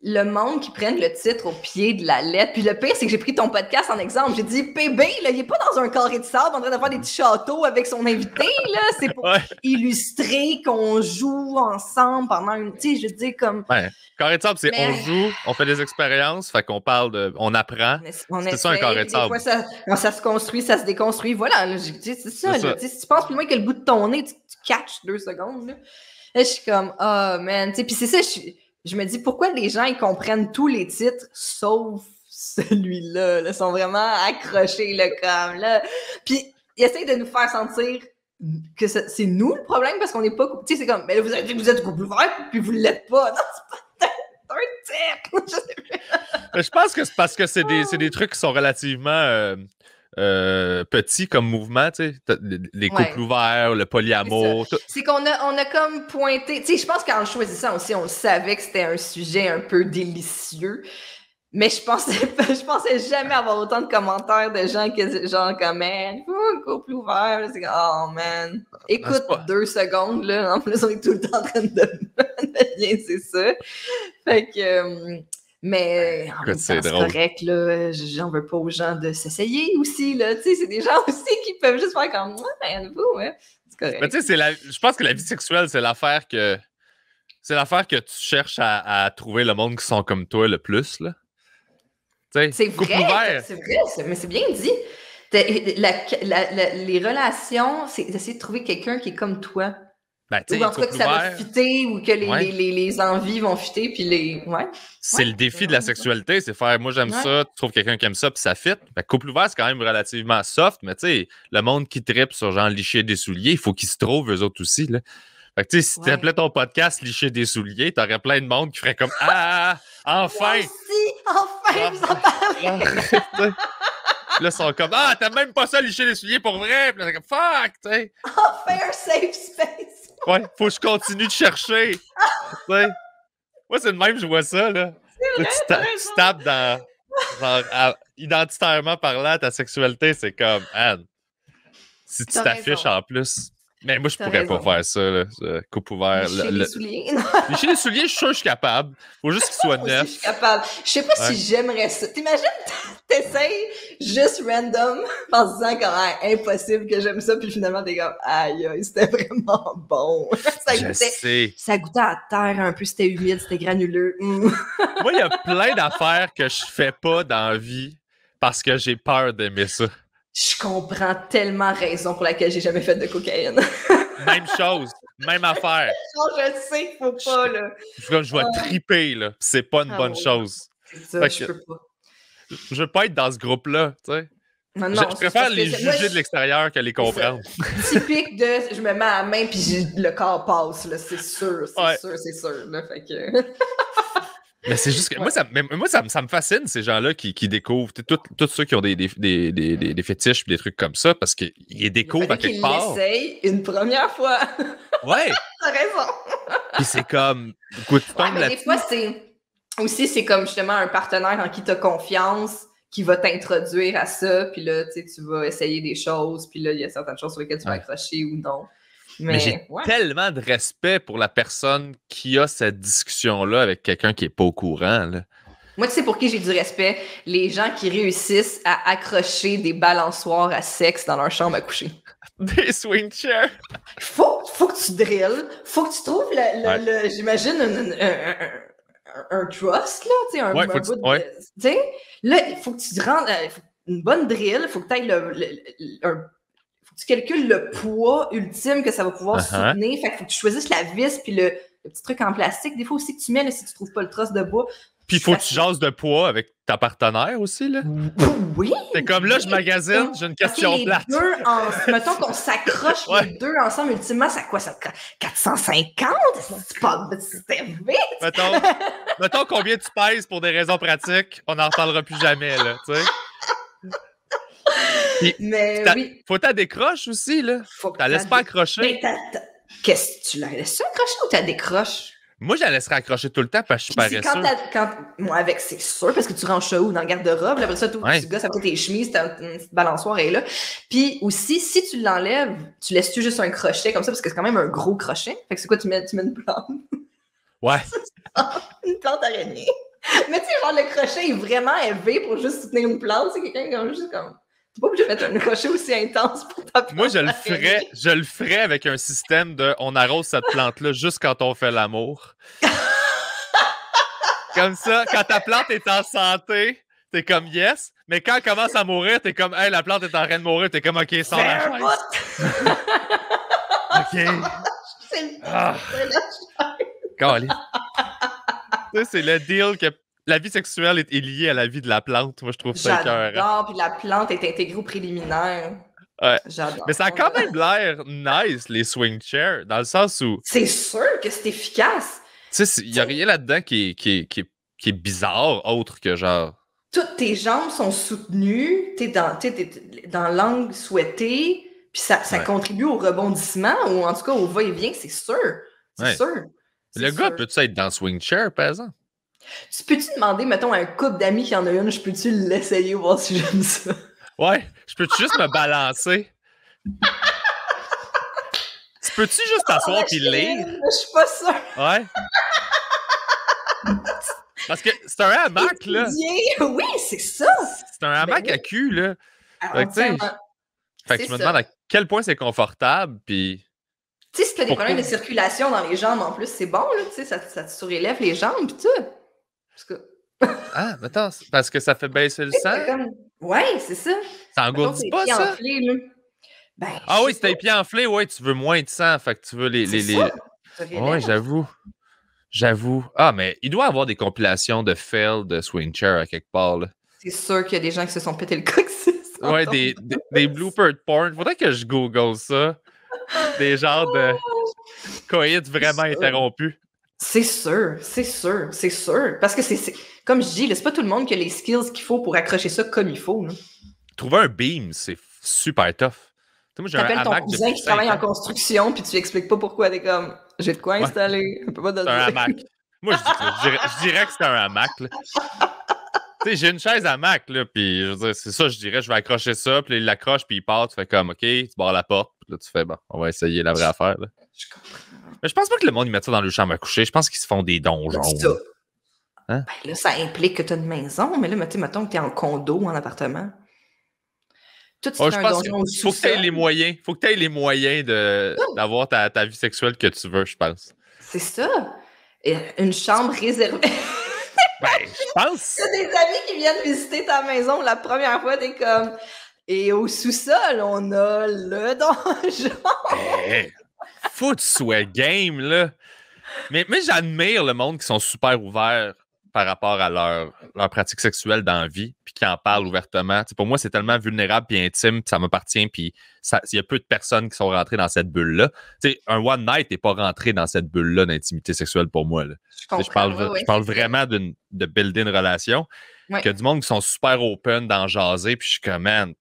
Le monde qui prenne le titre au pied de la lettre. Puis le pire, c'est que j'ai pris ton podcast en exemple. J'ai dit, PB, là, il est pas dans un carré de sable en train de faire des petits châteaux avec son invité, là. C'est pour illustrer qu'on joue ensemble pendant une... Tu sais, je dis comme... Ouais. Carré de sable, c'est on joue, on fait des expériences, fait qu'on parle on apprend. C'est ça un carré de sable. Des fois, ça se construit, ça se déconstruit. Voilà, là, c'est ça. Là, si tu penses plus loin que le bout de ton nez, tu catches 2 secondes. Là, je suis comme, oh man. Puis c'est ça, je me dis, pourquoi les gens, ils comprennent tous les titres, sauf celui-là, là, sont vraiment accrochés, là, comme, là. Puis, ils essayent de nous faire sentir que c'est nous le problème, parce qu'on n'est pas... Tu sais, c'est comme, mais là, vous avez dit que vous êtes couple ouvert, puis vous ne l'êtes pas. Non, c'est pas un titre! Je pense que c'est parce que c'est des trucs qui sont relativement... petits comme mouvement, tu sais, les couples ouverts, le polyamour. C'est qu'on a comme pointé, tu sais, je pense qu'en choisissant aussi, on savait que c'était un sujet un peu délicieux, mais je pensais jamais avoir autant de commentaires de gens que genre comme man, couple ouvert, c'est comme oh man, écoute 2 secondes là, en plus on est tout le temps en train de bien c'est ça, fait que mais en même temps, c'est correct, là. J'en veux pas aux gens de s'essayer aussi, là. Tu sais, c'est des gens aussi qui peuvent juste faire comme ben, vous, ouais. C'est correct. Mais tu sais, je pense que la vie sexuelle, c'est l'affaire que tu cherches à trouver le monde qui sont comme toi le plus, là. Tu sais, c'est vrai, mais c'est bien dit. Les relations, c'est d'essayer de trouver quelqu'un qui est comme toi. Ben, ou en tout cas que ça va fitter ou que les envies vont fitter puis c'est le défi de la sexualité, c'est faire moi j'aime ça, tu trouves quelqu'un qui aime ça puis ça fit. Ben, couple ouvert c'est quand même relativement soft, mais tu sais le monde qui trippe sur genre licher des souliers, il faut qu'ils se trouvent eux autres aussi là. Fait que tu sais si t'appelais ton podcast licher des souliers, t'aurais plein de monde qui ferait comme enfin. Enfin vous en parlez. Là, ils sont comme t'aimes même pas ça licher des souliers pour vrai. Puis là, c'est comme fuck, tu sais. Enfin un safe space. Ouais, faut que je continue de chercher. Moi, c'est le même, je vois ça, là. Vrai, tu tapes dans. Genre, identitairement parlant, ta sexualité, c'est comme, Anne, si tu t'affiches en plus. Mais moi, je pourrais pas faire ça, là. Coupe ouvert. Licher les souliers. Licher les souliers, je suis sûr que je suis capable. Faut juste qu'ils soient neufs. Je suis capable. Je sais pas si j'aimerais ça. T'imagines, t'essayes juste random en se disant comme impossible que j'aime ça, puis finalement t'es comme aïe, c'était vraiment bon. Ça goûtait à terre un peu, c'était humide, c'était granuleux. Moi, il y a plein d'affaires que je fais pas dans la vie parce que j'ai peur d'aimer ça. Je comprends tellement raison pour laquelle j'ai jamais fait de cocaïne. Même chose, même affaire. Je le sais qu'il faut pas, là. Je vais triper, là. C'est pas une bonne chose. C'est ça, je peux pas. Je veux pas être dans ce groupe-là, tu sais. Non, je préfère les juger de l'extérieur que les comprendre. Typique de je me mets à la main puis le corps passe, là. C'est sûr, c'est sûr, là. Fait que... Mais c'est juste que moi, ça me fascine, ces gens-là qui découvrent, tous ceux qui ont des fétiches et des trucs comme ça, parce qu'ils les découvrent à quelque part. Ils l'essayent une première fois. Ouais. T'as raison. Puis c'est comme, écoute, mais des fois, c'est comme justement un partenaire en qui tu as confiance qui va t'introduire à ça, puis là, tu vas essayer des choses, puis là, il y a certaines choses sur lesquelles tu vas accrocher ou non. Mais j'ai tellement de respect pour la personne qui a cette discussion-là avec quelqu'un qui n'est pas au courant. Là. Moi, tu sais pour qui j'ai du respect? Les gens qui réussissent à accrocher des balançoires à sexe dans leur chambre à coucher. Des swing chairs! Faut que tu drilles. Faut que tu trouves, j'imagine, un truss, là, tu sais, un Ouais, bout de... Tu sais, là, il faut que tu rentres... une bonne drill, il faut que tu ailles faut que tu calcules le poids ultime que ça va pouvoir soutenir. Fait qu'il faut que tu choisisses la vis puis le petit truc en plastique. Des fois aussi que tu mets, là, si tu trouves pas le truss de bois. Puis il faut que tu jases de poids avec ta partenaire aussi, là. Oui! C'est comme là, je magasine, j'ai une question plate. Mettons qu'on s'accroche les deux ensemble, ultimement, ça quoi? Ça 450? C'est pas vite! Mettons combien tu pèses pour des raisons pratiques, on n'en reparlera plus jamais, là, tu sais. Mais oui. Faut que tu décroches aussi, là. Tu laisses pas accrocher. Qu'est-ce que tu la laisses accrocher ou tu décroches? Moi, je la laisserais accrocher tout le temps parce que je suis paresseux. Moi, avec, c'est sûr, parce que tu ranges ça où? Dans le garde-robe. Après ça, tu gosses après tes chemises, une petite balançoire est là. Puis aussi, si tu l'enlèves, tu laisses-tu juste un crochet comme ça, parce que c'est quand même un gros crochet. Fait que c'est quoi, tu mets une plante? Ouais. Une plante araignée. Mais tu sais, genre, le crochet est vraiment élevé pour juste soutenir une plante. C'est quelqu'un qui juste comme... T'es pas obligé de mettre un crochet aussi intense pour ta plante. Moi, je le ferais avec un système de on arrose cette plante-là juste quand on fait l'amour. Comme ça, quand ta plante est en santé, t'es comme yes, mais quand elle commence à mourir, t'es comme hey, la plante est en train de mourir, t'es comme ok, sors la chaise. Ok. C'est la chaise. C'est le deal que la vie sexuelle est liée à la vie de la plante. Moi, je trouve ça écœurant. J'adore, puis la plante est intégrée au préliminaire. Ouais. J'adore. Mais ça a quand même l'air nice, les swing chairs, dans le sens où... C'est sûr que c'est efficace. Tu sais, il n'y a rien là-dedans qui est bizarre, autre que genre... Toutes tes jambes sont soutenues, t'es dans l'angle souhaité, puis ça contribue au rebondissement, ou en tout cas au va-et-vient, c'est sûr. C'est sûr. Le gars peut-tu être dans swing chair, par exemple? Tu peux-tu demander, mettons, à un couple d'amis qui en a une, je peux-tu l'essayer, voir si j'aime ça? Ouais, je peux-tu juste me balancer? Tu peux-tu juste t'asseoir pis lire? Je suis pas sûre. Ouais. Parce que c'est un hamac, là. Oui, c'est ça. C'est un hamac à cul, là. Fait que je me demande à quel point c'est confortable, puis... Tu sais, si t'as des problèmes de circulation dans les jambes, en plus, c'est bon, là, tu sais, ça te surélève les jambes, pis tout. Parce que... Ah, mais attends, parce que ça fait baisser le sang? Ouais, c'est ça. Ça engourdit pas, ça? Enflés, là. Ben, oui, si t'as les pieds enflés, ouais, tu veux moins de sang, fait que tu veux les... Ouais, j'avoue. Ah, mais il doit y avoir des compilations de fails de swing chair à quelque part, là. C'est sûr qu'il y a des gens qui se sont pété le coccyx. Ouais, des bloopers de porn. Faudrait que je google ça. Des genres de coïts vraiment interrompus. C'est sûr. Parce que c'est comme je dis, c'est pas tout le monde qui a les skills qu'il faut pour accrocher ça comme il faut. Là. Trouver un beam, c'est super tough. Tu appelles ton cousin qui travaille en construction, puis tu expliques pas pourquoi t'es comme j'ai de quoi installer. On peut pas c'est un hamac. Moi, je dirais que c'est un hamac. Tu sais, j'ai une chaise hamac, là, puis je veux dire, c'est ça, je dirais, je vais accrocher ça, puis il l'accroche, puis il part, tu fais comme, OK, tu barres la porte, puis là, tu fais, bon, on va essayer la vraie affaire, là. Je comprends. Mais je pense pas que le monde, ils mettent ça dans le chambre à coucher. Je pense qu'ils se font des donjons. Ça. Hein? Ben là, ça implique que tu as une maison, mais là, mettons que tu es en condo ou en appartement. Tout c'est un donjon au sous-sol. Faut que tu aies les moyens. Faut que tu aies les moyens d'avoir ta vie sexuelle que tu veux, je pense. C'est ça. Et une chambre réservée. Ben, je pense. Il y a des amis qui viennent visiter ta maison la première fois, t'es comme... Et au sous-sol, on a le donjon. Hey, faut que tu sois game, là. Mais j'admire le monde qui sont super ouverts par rapport à leur pratique sexuelle dans la vie, puis qui en parlent ouvertement. T'sais, pour moi, c'est tellement vulnérable et intime, puis ça m'appartient, puis il y a peu de personnes qui sont rentrées dans cette bulle-là. T'sais, un one night n'est pas rentré dans cette bulle-là d'intimité sexuelle pour moi. Là. Je parle vraiment de builder une relation. Ouais. Que du monde qui sont super open dans jaser, puis je suis comme, man,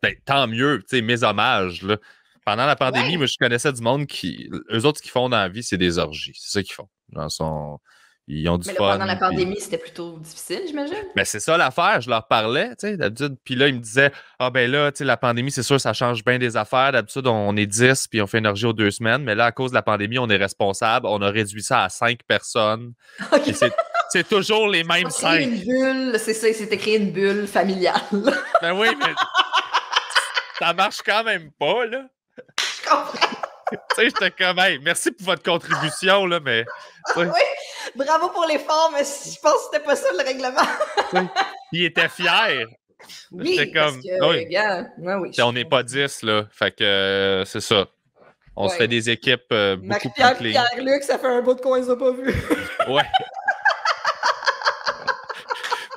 ben, tant mieux, mes hommages. Là. Pendant la pandémie, moi, je connaissais du monde qui... Eux autres, ce qu'ils font dans la vie, c'est des orgies. C'est ça qu'ils font. Ils ont du fun. Pendant la pandémie, c'était plutôt difficile, j'imagine. Ben, c'est ça l'affaire. Je leur parlais, tu sais, d'habitude. Puis là, ils me disaient, ah ben là, tu sais, la pandémie, c'est sûr, ça change bien des affaires. D'habitude, on est 10, puis on fait une orgie aux 2 semaines. Mais là, à cause de la pandémie, on est responsable. On a réduit ça à 5 personnes. Okay. C'est toujours les mêmes 5. Une bulle, c'est ça, il s'était créé une bulle familiale. Ben oui, mais ça marche quand même pas, là. Je comprends. Tu sais, j'étais comme, hey, merci pour votre contribution, là, mais... Oui, Bravo pour l'effort, mais je pense que c'était pas ça le règlement. Il était fier. Oui, J'étais parce comme, que, oui. gars, oui. On n'est pas 10, là. Fait que c'est ça. On se fait des équipes beaucoup plus Marie-Pierre, clean. Pierre-Luc, ça fait un bout de qu'on les a pas vus. Ouais.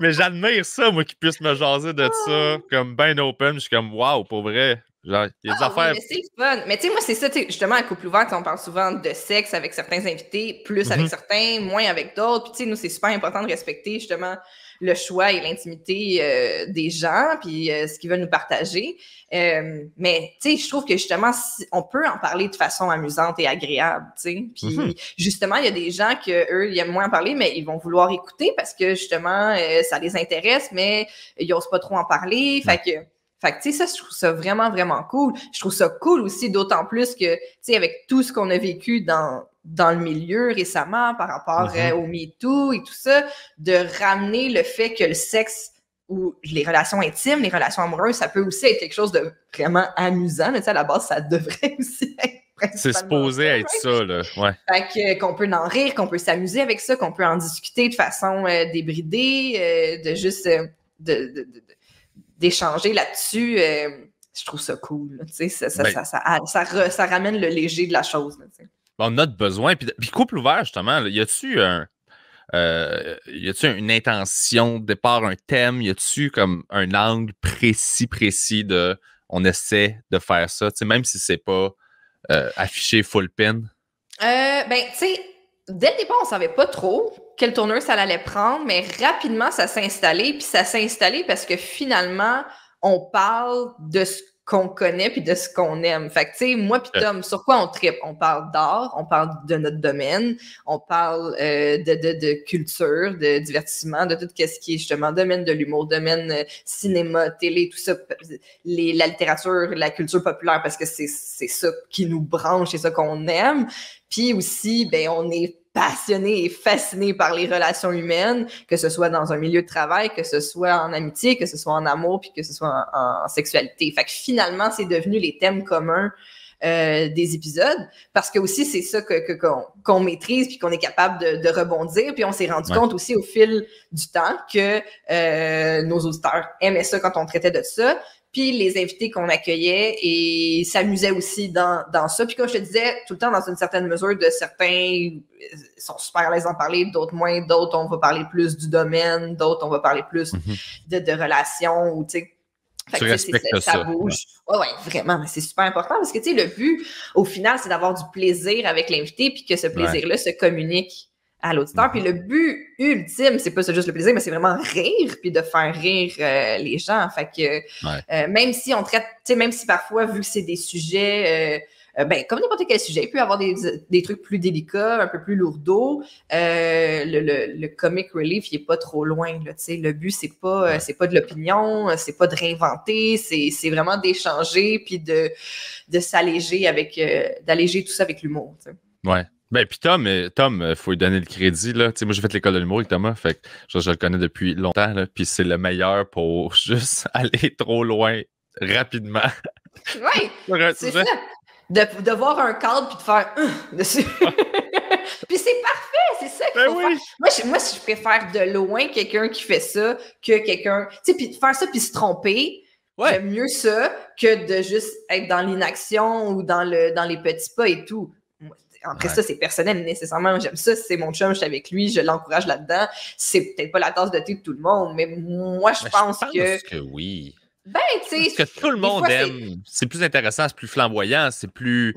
Mais j'admire ça, moi, qu'ils puissent me jaser de ça, comme ben open. Je suis comme, wow, pour vrai. Genre, il y a des affaires. Oui, mais c'est le fun. Mais tu sais, moi, c'est ça, justement, à Couple ouvert, on parle souvent de sexe avec certains invités, plus avec certains, moins avec d'autres. Puis, tu sais, nous, c'est super important de respecter, justement, le choix et l'intimité des gens, puis ce qu'ils veulent nous partager. Mais, tu sais, je trouve que, justement, on peut en parler de façon amusante et agréable, tu sais. Puis, justement, il y a des gens que eux, ils aiment moins en parler, mais ils vont vouloir écouter parce que, justement, ça les intéresse, mais ils n'osent pas trop en parler. Fait que, tu sais, ça, je trouve ça vraiment, vraiment cool. Je trouve ça cool aussi, d'autant plus que, tu sais, avec tout ce qu'on a vécu dans le milieu récemment par rapport au MeToo et tout ça, de ramener le fait que le sexe ou les relations intimes, les relations amoureuses, ça peut aussi être quelque chose de vraiment amusant. Mais tu sais, à la base, ça devrait aussi être c'est supposé être ça, là. Ouais. Fait qu'on peut en rire, qu'on peut s'amuser avec ça, qu'on peut en discuter de façon débridée, de juste d'échanger là-dessus. Je trouve ça cool. Tu sais, ça ramène le léger de la chose. Là, on a de besoin. Puis couple ouvert, justement, là, y a-tu une intention de départ, un thème? Y a-tu comme un angle précis de on essaie de faire ça? Tu sais, même si c'est pas affiché full pin? Ben, tu sais, dès le départ, on savait pas trop quelle tournure ça allait prendre, mais rapidement, ça s'est installé. Puis ça s'est installé parce que finalement, on parle de ce qu'on connaît puis de ce qu'on aime. Fait que, tu sais, moi puis Tom, sur quoi on tripe? On parle d'art, on parle de notre domaine, on parle de culture, de divertissement, de tout ce qui est justement domaine de l'humour, domaine cinéma, télé, tout ça, la littérature, la culture populaire, parce que c'est ça qui nous branche, c'est ça qu'on aime. Puis aussi, ben, on est passionné et fasciné par les relations humaines, que ce soit dans un milieu de travail, que ce soit en amitié, que ce soit en amour, puis que ce soit en sexualité. Fait que finalement, c'est devenu les thèmes communs des épisodes, parce que aussi, c'est ça qu'on maîtrise, puis qu'on est capable de rebondir. Puis on s'est rendu compte aussi au fil du temps que nos auditeurs aimaient ça quand on traitait de ça. Puis les invités qu'on accueillait et s'amusaient aussi dans ça. Puis comme je te disais, tout le temps dans une certaine mesure, de certains sont super à l'aise d'en parler, d'autres moins, d'autres on va parler plus du domaine, d'autres on va parler plus de relations ou tu sais. Tu respectes ça bouge. Ouais, vraiment, mais c'est super important parce que tu sais, le but, au final, c'est d'avoir du plaisir avec l'invité puis que ce plaisir-là se communique à l'auditeur. Puis le but ultime, c'est pas juste le plaisir, mais c'est vraiment rire puis de faire rire les gens. Fait que même si on traite, tu sais, même si parfois, vu que c'est des sujets, ben, comme n'importe quel sujet, il peut y avoir des trucs plus délicats, un peu plus lourdeaux. Le comic relief, il est pas trop loin, là, tu sais. Le but, c'est pas de l'opinion, c'est pas de réinventer, c'est vraiment d'échanger puis de s'alléger d'alléger tout ça avec l'humour, tu sais. Ouais. Ben, puis Tom, faut lui donner le crédit, là. Tu sais, moi, j'ai fait l'école de l'humour avec Thomas, fait que je le connais depuis longtemps, là, puis c'est le meilleur pour juste aller trop loin rapidement. Oui, c'est ça. De voir un cadre puis de faire dessus. Puis c'est parfait, c'est ça qu'il faut faire. Moi, je préfère de loin quelqu'un qui fait ça que quelqu'un... Tu sais, puis faire ça puis se tromper, j'aime mieux ça que de juste être dans l'inaction ou dans les petits pas et tout. Après ça, c'est personnel nécessairement. J'aime ça, c'est mon chum, je suis avec lui, je l'encourage là-dedans. C'est peut-être pas la tasse de thé de tout le monde, mais moi, je pense que oui. Ben, tu sais. Ce que tout le monde aime, c'est plus intéressant, c'est plus flamboyant, c'est plus.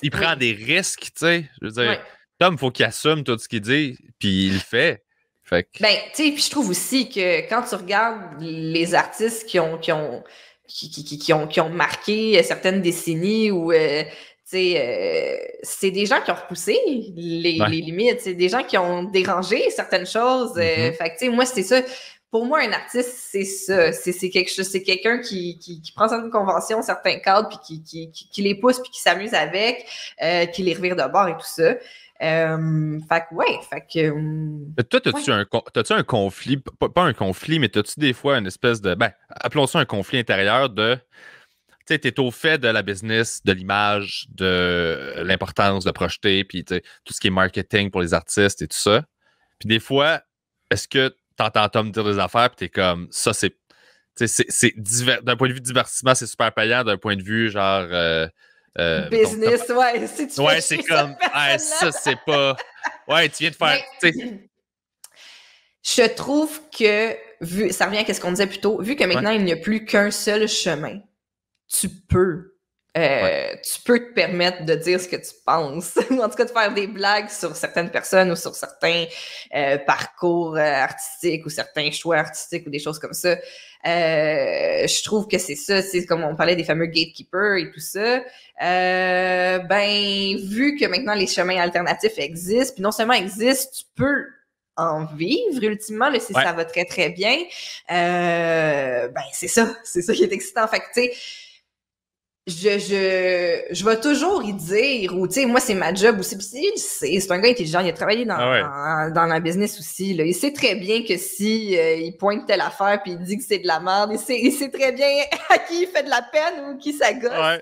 Il prend des risques, tu sais. Je veux dire, Tom, il faut qu'il assume tout ce qu'il dit, puis il le fait. Fait que... Ben, tu sais, puis je trouve aussi que quand tu regardes les artistes qui ont marqué certaines décennies ou. C'est des gens qui ont repoussé les limites, c'est des gens qui ont dérangé certaines choses. Fait que, tu sais, moi, c'est ça. Pour moi, un artiste, c'est ça. C'est quelqu'un qui prend certaines conventions, certains cadres, puis qui les pousse, puis qui s'amuse avec, qui les revire de bord et tout ça. Fait que, toi, t'as-tu un conflit, pas un conflit, mais t'as-tu des fois une espèce de, appelons ça un conflit intérieur de... Tu sais, t'es au fait de la business, de l'image, de l'importance de projeter, puis tout ce qui est marketing pour les artistes et tout ça. Puis des fois, est-ce que t'entends Tom dire des affaires, puis t'es comme, ça, c'est d'un point de vue divertissement, c'est super payant, d'un point de vue, genre... business, ouais. Si tu ouais, c'est comme, ça, c'est pas... Ouais, tu viens de faire... Je trouve que, ça revient à ce qu'on disait plus tôt, vu que maintenant, il n'y a plus qu'un seul chemin, tu peux te permettre de dire ce que tu penses, ou en tout cas de faire des blagues sur certaines personnes ou sur certains parcours artistiques ou certains choix artistiques ou des choses comme ça. Je trouve que c'est ça, c'est comme on parlait des fameux gatekeepers et tout ça. Vu que maintenant les chemins alternatifs existent, puis non seulement existent, tu peux en vivre ultimement là, si ça va très très bien. C'est ça qui est excitant. Fait que tu sais, je vais toujours y dire, ou tu sais, moi, c'est ma job aussi. Puis c'est un gars intelligent, il a travaillé dans la business aussi. Là. Il sait très bien que si il pointe telle affaire puis il dit que c'est de la merde, il sait très bien à qui il fait de la peine ou qui ça gosse. Ouais.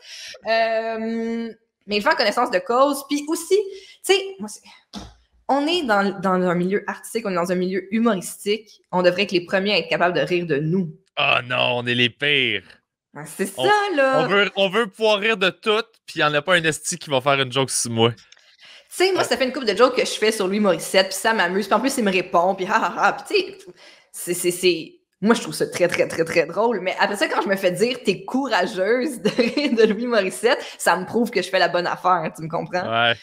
Mais il fait en connaissance de cause. Puis aussi, tu sais, on est dans un milieu artistique, on est dans un milieu humoristique. On devrait être les premiers à être capables de rire de nous. Ah non, on est les pires. C'est ça, là! On veut pouvoir rire de tout, puis il n'y en a pas un esti qui va faire une joke sur moi. Tu sais, moi, ça fait une couple de jokes que je fais sur Louis Morissette, puis ça m'amuse, puis en plus, il me répond, puis puis tu sais, moi, je trouve ça très, très, très, très drôle, mais après ça, quand je me fais dire « t'es courageuse de rire de Louis Morissette », ça me prouve que je fais la bonne affaire, tu me comprends? Ouais.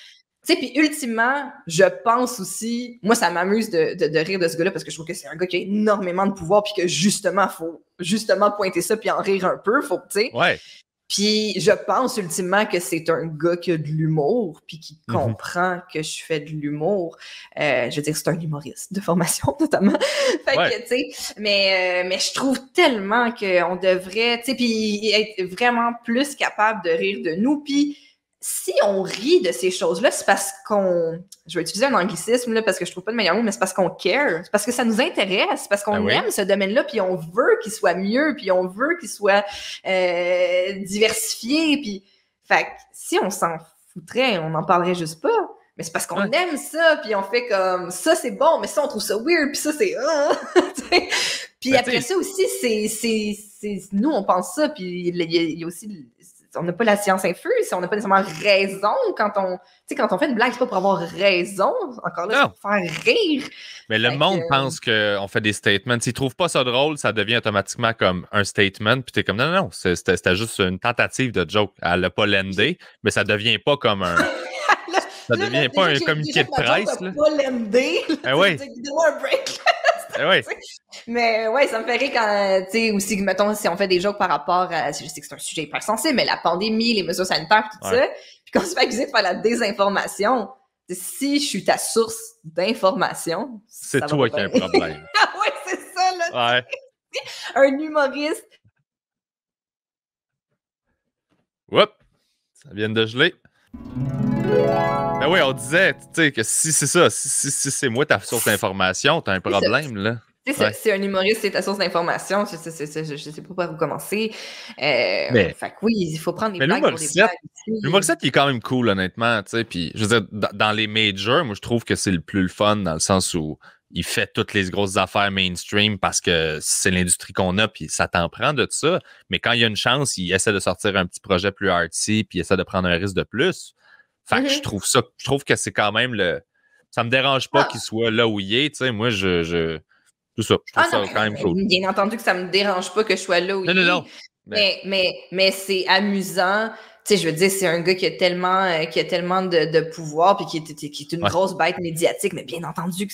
Tu sais, puis ultimement, je pense aussi, moi, ça m'amuse de rire de ce gars-là parce que je trouve que c'est un gars qui a énormément de pouvoir puis que justement, faut justement pointer ça puis en rire un peu, tu sais. Ouais. Puis je pense ultimement que c'est un gars qui a de l'humour puis qui comprend que je fais de l'humour. Je veux dire, c'est un humoriste de formation, notamment. Fait que, tu sais, mais je trouve tellement qu'on devrait, tu sais, puis être vraiment plus capable de rire de nous puis si on rit de ces choses-là, c'est parce qu'on... Je vais utiliser un anglicisme, là, parce que je trouve pas de meilleur mot, mais c'est parce qu'on care. C'est parce que ça nous intéresse. C'est parce qu'on aime ce domaine-là, puis on veut qu'il soit mieux, puis on veut qu'il soit diversifié. Puis... Fait que si on s'en foutrait, on n'en parlerait juste pas. Mais c'est parce qu'on aime ça, puis on fait comme... Ça, c'est bon, mais ça, on trouve ça weird, puis ça, c'est... Puis après ça aussi, c'est... Nous, on pense ça, puis il y a aussi... On n'a pas la science infuse, on n'a pas nécessairement raison quand on fait une blague, c'est pas pour avoir raison. Encore là, c'est pour faire rire. Mais le monde pense qu'on fait des statements. S'ils trouvent pas ça drôle, ça devient automatiquement comme un statement. Puis t'es comme, non, c'était juste une tentative de joke. Elle l'a pas landé, mais ça devient pas comme un... ça devient pas un communiqué de presse. Là. Pas landé. Oui. Donne-moi un break. Ouais. Mais ouais, ça me fait rire quand, tu sais, aussi, mettons, si on fait des jokes par rapport à, je sais que c'est un sujet hyper sensible, mais la pandémie, les mesures sanitaires, tout ça, puis quand on se fait accuser de faire la désinformation, si je suis ta source d'information, c'est toi qui as un problème. Ah ouais, c'est ça, là. Ouais. Un humoriste. Oups, ça vient de geler. Ben oui, on disait, tu sais, que si c'est ça, si c'est moi ta source d'information, t'as un problème, là. C'est un humoriste, c'est ta source d'information. Je sais pas par où commencer. Fait que oui, il faut prendre des blagues pour des blagues. L'humoriste qui est quand même cool, honnêtement, tu sais, puis je veux dire, dans les majors, moi, je trouve que c'est le plus le fun dans le sens où il fait toutes les grosses affaires mainstream parce que c'est l'industrie qu'on a, puis ça t'en prend de tout ça. Mais quand il y a une chance, il essaie de sortir un petit projet plus artsy, puis il essaie de prendre un risque de plus. Fait que je trouve que c'est quand même ça me dérange pas qu'il soit là où il est, tu sais, moi, tout ça, je trouve ça quand même cool. Bien entendu que ça me dérange pas que je sois là où il est. Non. Mais c'est amusant. Tu sais, je veux dire, c'est un gars qui a tellement de pouvoir puis qui est une grosse bête médiatique, mais bien entendu que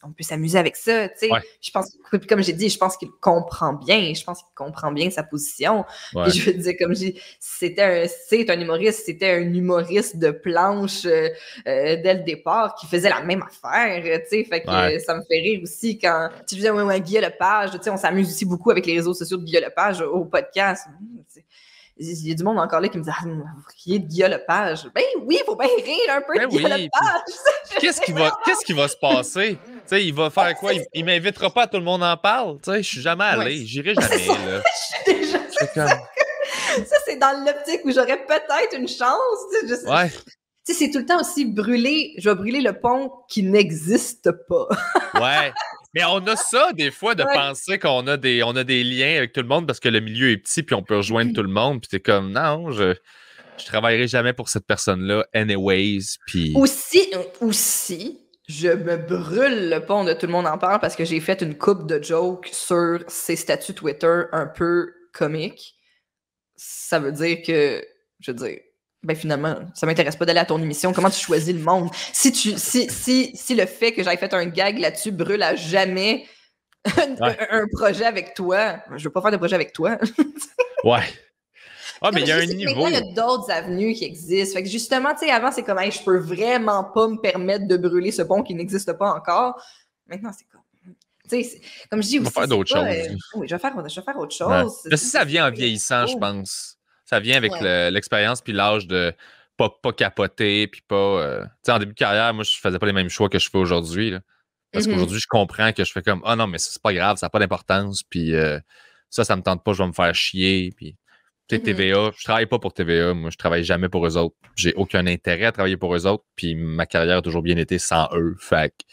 on peut s'amuser avec ça, tu sais. Je pense, comme j'ai dit, je pense qu'il comprend bien. Je pense qu'il comprend bien sa position. Puis je veux dire, comme j'ai dit, c'est un humoriste de planche dès le départ qui faisait la même affaire, tu sais. Fait que ça me fait rire aussi quand tu disais, Guillaume Lepage, tu sais, on s'amuse aussi beaucoup avec les réseaux sociaux de Guillaume Lepage au podcast. Il y a du monde encore là qui me dit « vous riez de Guillaume Lepage. » Ben oui, il faut bien rire un peu de Guillaume Lepage. Qu'est-ce qui va se passer? T'sais, il va faire quoi? Il m'invitera pas à Tout le monde en parle. Je suis jamais allé. J'irai jamais. Là. Je suis déjà ça, c'est dans l'optique où j'aurais peut-être une chance. Je sais. Tu sais, c'est tout le temps aussi je vais brûler le pont qui n'existe pas. Ouais. Mais on a ça, des fois, de penser qu'on a on a des liens avec tout le monde parce que le milieu est petit puis on peut rejoindre tout le monde. Puis t'es comme, non, je travaillerai jamais pour cette personne-là, anyways. Puis... Aussi, je me brûle le pont de tout le monde en parle parce que j'ai fait une coupe de jokes sur ses statuts Twitter un peu comiques. Ça veut dire que, je veux dire, ben finalement, ça m'intéresse pas d'aller à ton émission. Comment tu choisis le monde? Si le fait que j'aille fait un gag là-dessus brûle à jamais un projet avec toi, je veux pas faire de projet avec toi. Ouais. Ah, mais il y a un niveau. Il y a d'autres avenues qui existent. Fait que justement, tu sais, avant, c'est comme, hey, je peux vraiment pas me permettre de brûler ce pont qui n'existe pas encore. Maintenant, c'est comme, tu sais, comme je dis aussi. On va faire d'autres choses. Oui, je vais faire autre chose. Ouais. Là, si ça vient en vieillissant, je pense. Ça vient avec l'expérience puis l'âge de pas capoter puis pas. Tu sais, en début de carrière, moi, je faisais pas les mêmes choix que je fais aujourd'hui. Parce qu'aujourd'hui, je comprends que je fais comme, ah non, mais ça, c'est pas grave, ça n'a pas d'importance. Puis ça me tente pas, je vais me faire chier. Puis. Tu sais, TVA, je travaille pas pour TVA, moi je travaille jamais pour eux autres. J'ai aucun intérêt à travailler pour eux autres, puis ma carrière a toujours bien été sans eux. Fait que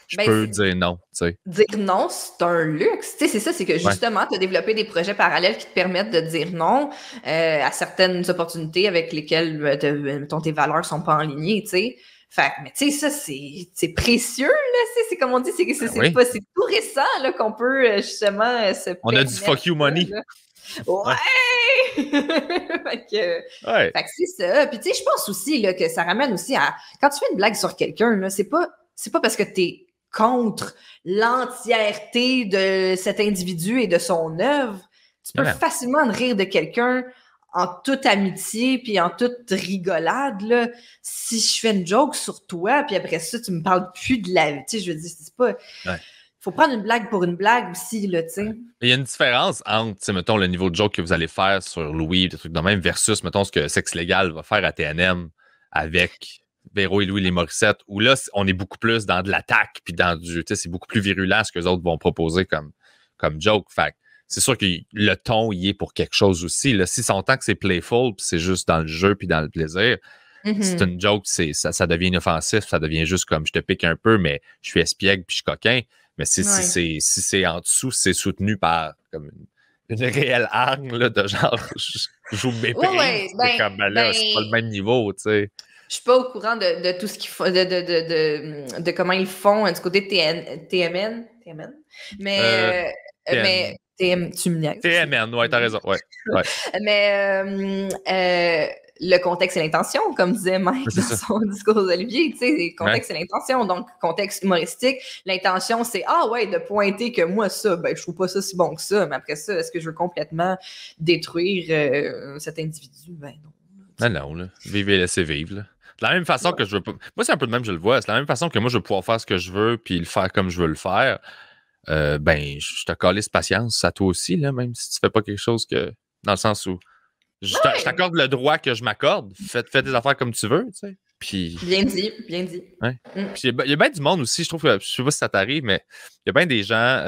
je peux dire non, tu sais. Dire non, c'est un luxe. Tu sais, c'est ça, c'est que justement, tu as développé des projets parallèles qui te permettent de dire non à certaines opportunités avec lesquelles, mettons, tes valeurs sont pas alignées, tu sais. Fait que, mais tu sais, ça, c'est précieux, là, c'est comme on dit, c'est tout récent, là, qu'on peut justement se On a du fuck you money. Là. Ouais! fait que c'est ça. Puis tu sais, je pense aussi là, que ça ramène aussi à... Quand tu fais une blague sur quelqu'un, là, c'est pas parce que t'es contre l'entièreté de cet individu et de son œuvre. Tu peux facilement rire de quelqu'un en toute amitié puis en toute rigolade. Là. Si je fais une joke sur toi, puis après ça, tu me parles plus de la vie. Tu sais, je veux dire, c'est pas... Faut prendre une blague pour une blague aussi, là, tu sais. Il y a une différence entre, mettons, le niveau de joke que vous allez faire sur Louis, des trucs de même, versus, mettons, ce que Sexe Légal va faire à TNM avec Véro et Louis les Morissette, où là, on est beaucoup plus dans de l'attaque, puis dans du, tu sais, c'est beaucoup plus virulent ce que les autres vont proposer comme joke. Fait c'est sûr que le ton, il est pour quelque chose aussi. Là. Si son temps que c'est playful, puis c'est juste dans le jeu, puis dans le plaisir, c'est une joke, ça devient inoffensif, ça devient juste comme je te pique un peu, mais je suis espiègle, puis je suis coquin. Mais si c'est en dessous, c'est soutenu par comme une réelle arme là, de genre je joue mépris. C'est comme là, c'est pas le même niveau, tu sais. Je suis pas au courant de tout ce qu'ils font, de comment ils font du côté de TMN. Mais tu me niaises. TMN, ouais, t'as raison. Ouais. Mais le contexte et l'intention, comme disait Mike dans son discours d'Olivier, tu sais, le contexte et l'intention, donc contexte humoristique. L'intention, c'est de pointer que moi, ça, ben, je trouve pas ça si bon que ça, mais après ça, est-ce que je veux complètement détruire cet individu? Ben non. Non, là. Vivre et laisser vivre, là. De la même façon que je veux pas. Moi, c'est un peu de même, je le vois. C'est la même façon que moi, je veux pouvoir faire ce que je veux puis le faire comme je veux le faire. Ben, je te calisse patience à toi aussi, là, même si tu fais pas quelque chose que. Dans le sens où. Je t'accorde le droit que je m'accorde. Fais des affaires comme tu veux, tu sais. Puis... Bien dit. Ouais. Puis il y a bien du monde aussi, je trouve que, je sais pas si ça t'arrive, mais il y a bien des gens,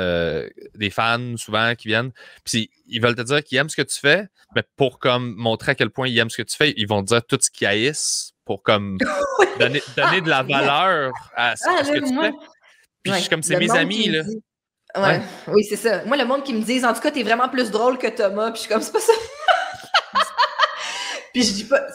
des fans souvent qui viennent, puis ils veulent te dire qu'ils aiment ce que tu fais, mais pour comme montrer à quel point ils aiment ce que tu fais, ils vont te dire tout ce qu'ils haïssent pour comme donner de la valeur à ce que tu fais. Puis je suis comme, c'est mes amis, là. Oui, c'est ça. Moi, le monde qui me dit, en tout cas, t'es vraiment plus drôle que Thomas, puis je suis comme, c'est pas ça. Puis je dis pas,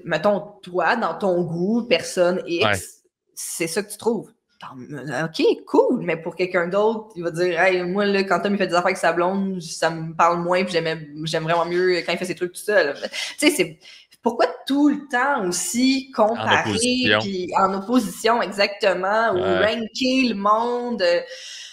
mettons, toi, dans ton goût, personne X, c'est ça que tu trouves. OK, cool, mais pour quelqu'un d'autre, il va dire, hey, moi, là, quand Tom il fait des affaires avec sa blonde, ça me parle moins, puis j'aime vraiment mieux quand il fait ses trucs tout seul. Tu sais, c'est pourquoi tout le temps aussi comparer, puis en opposition, exactement, ou ranker le monde.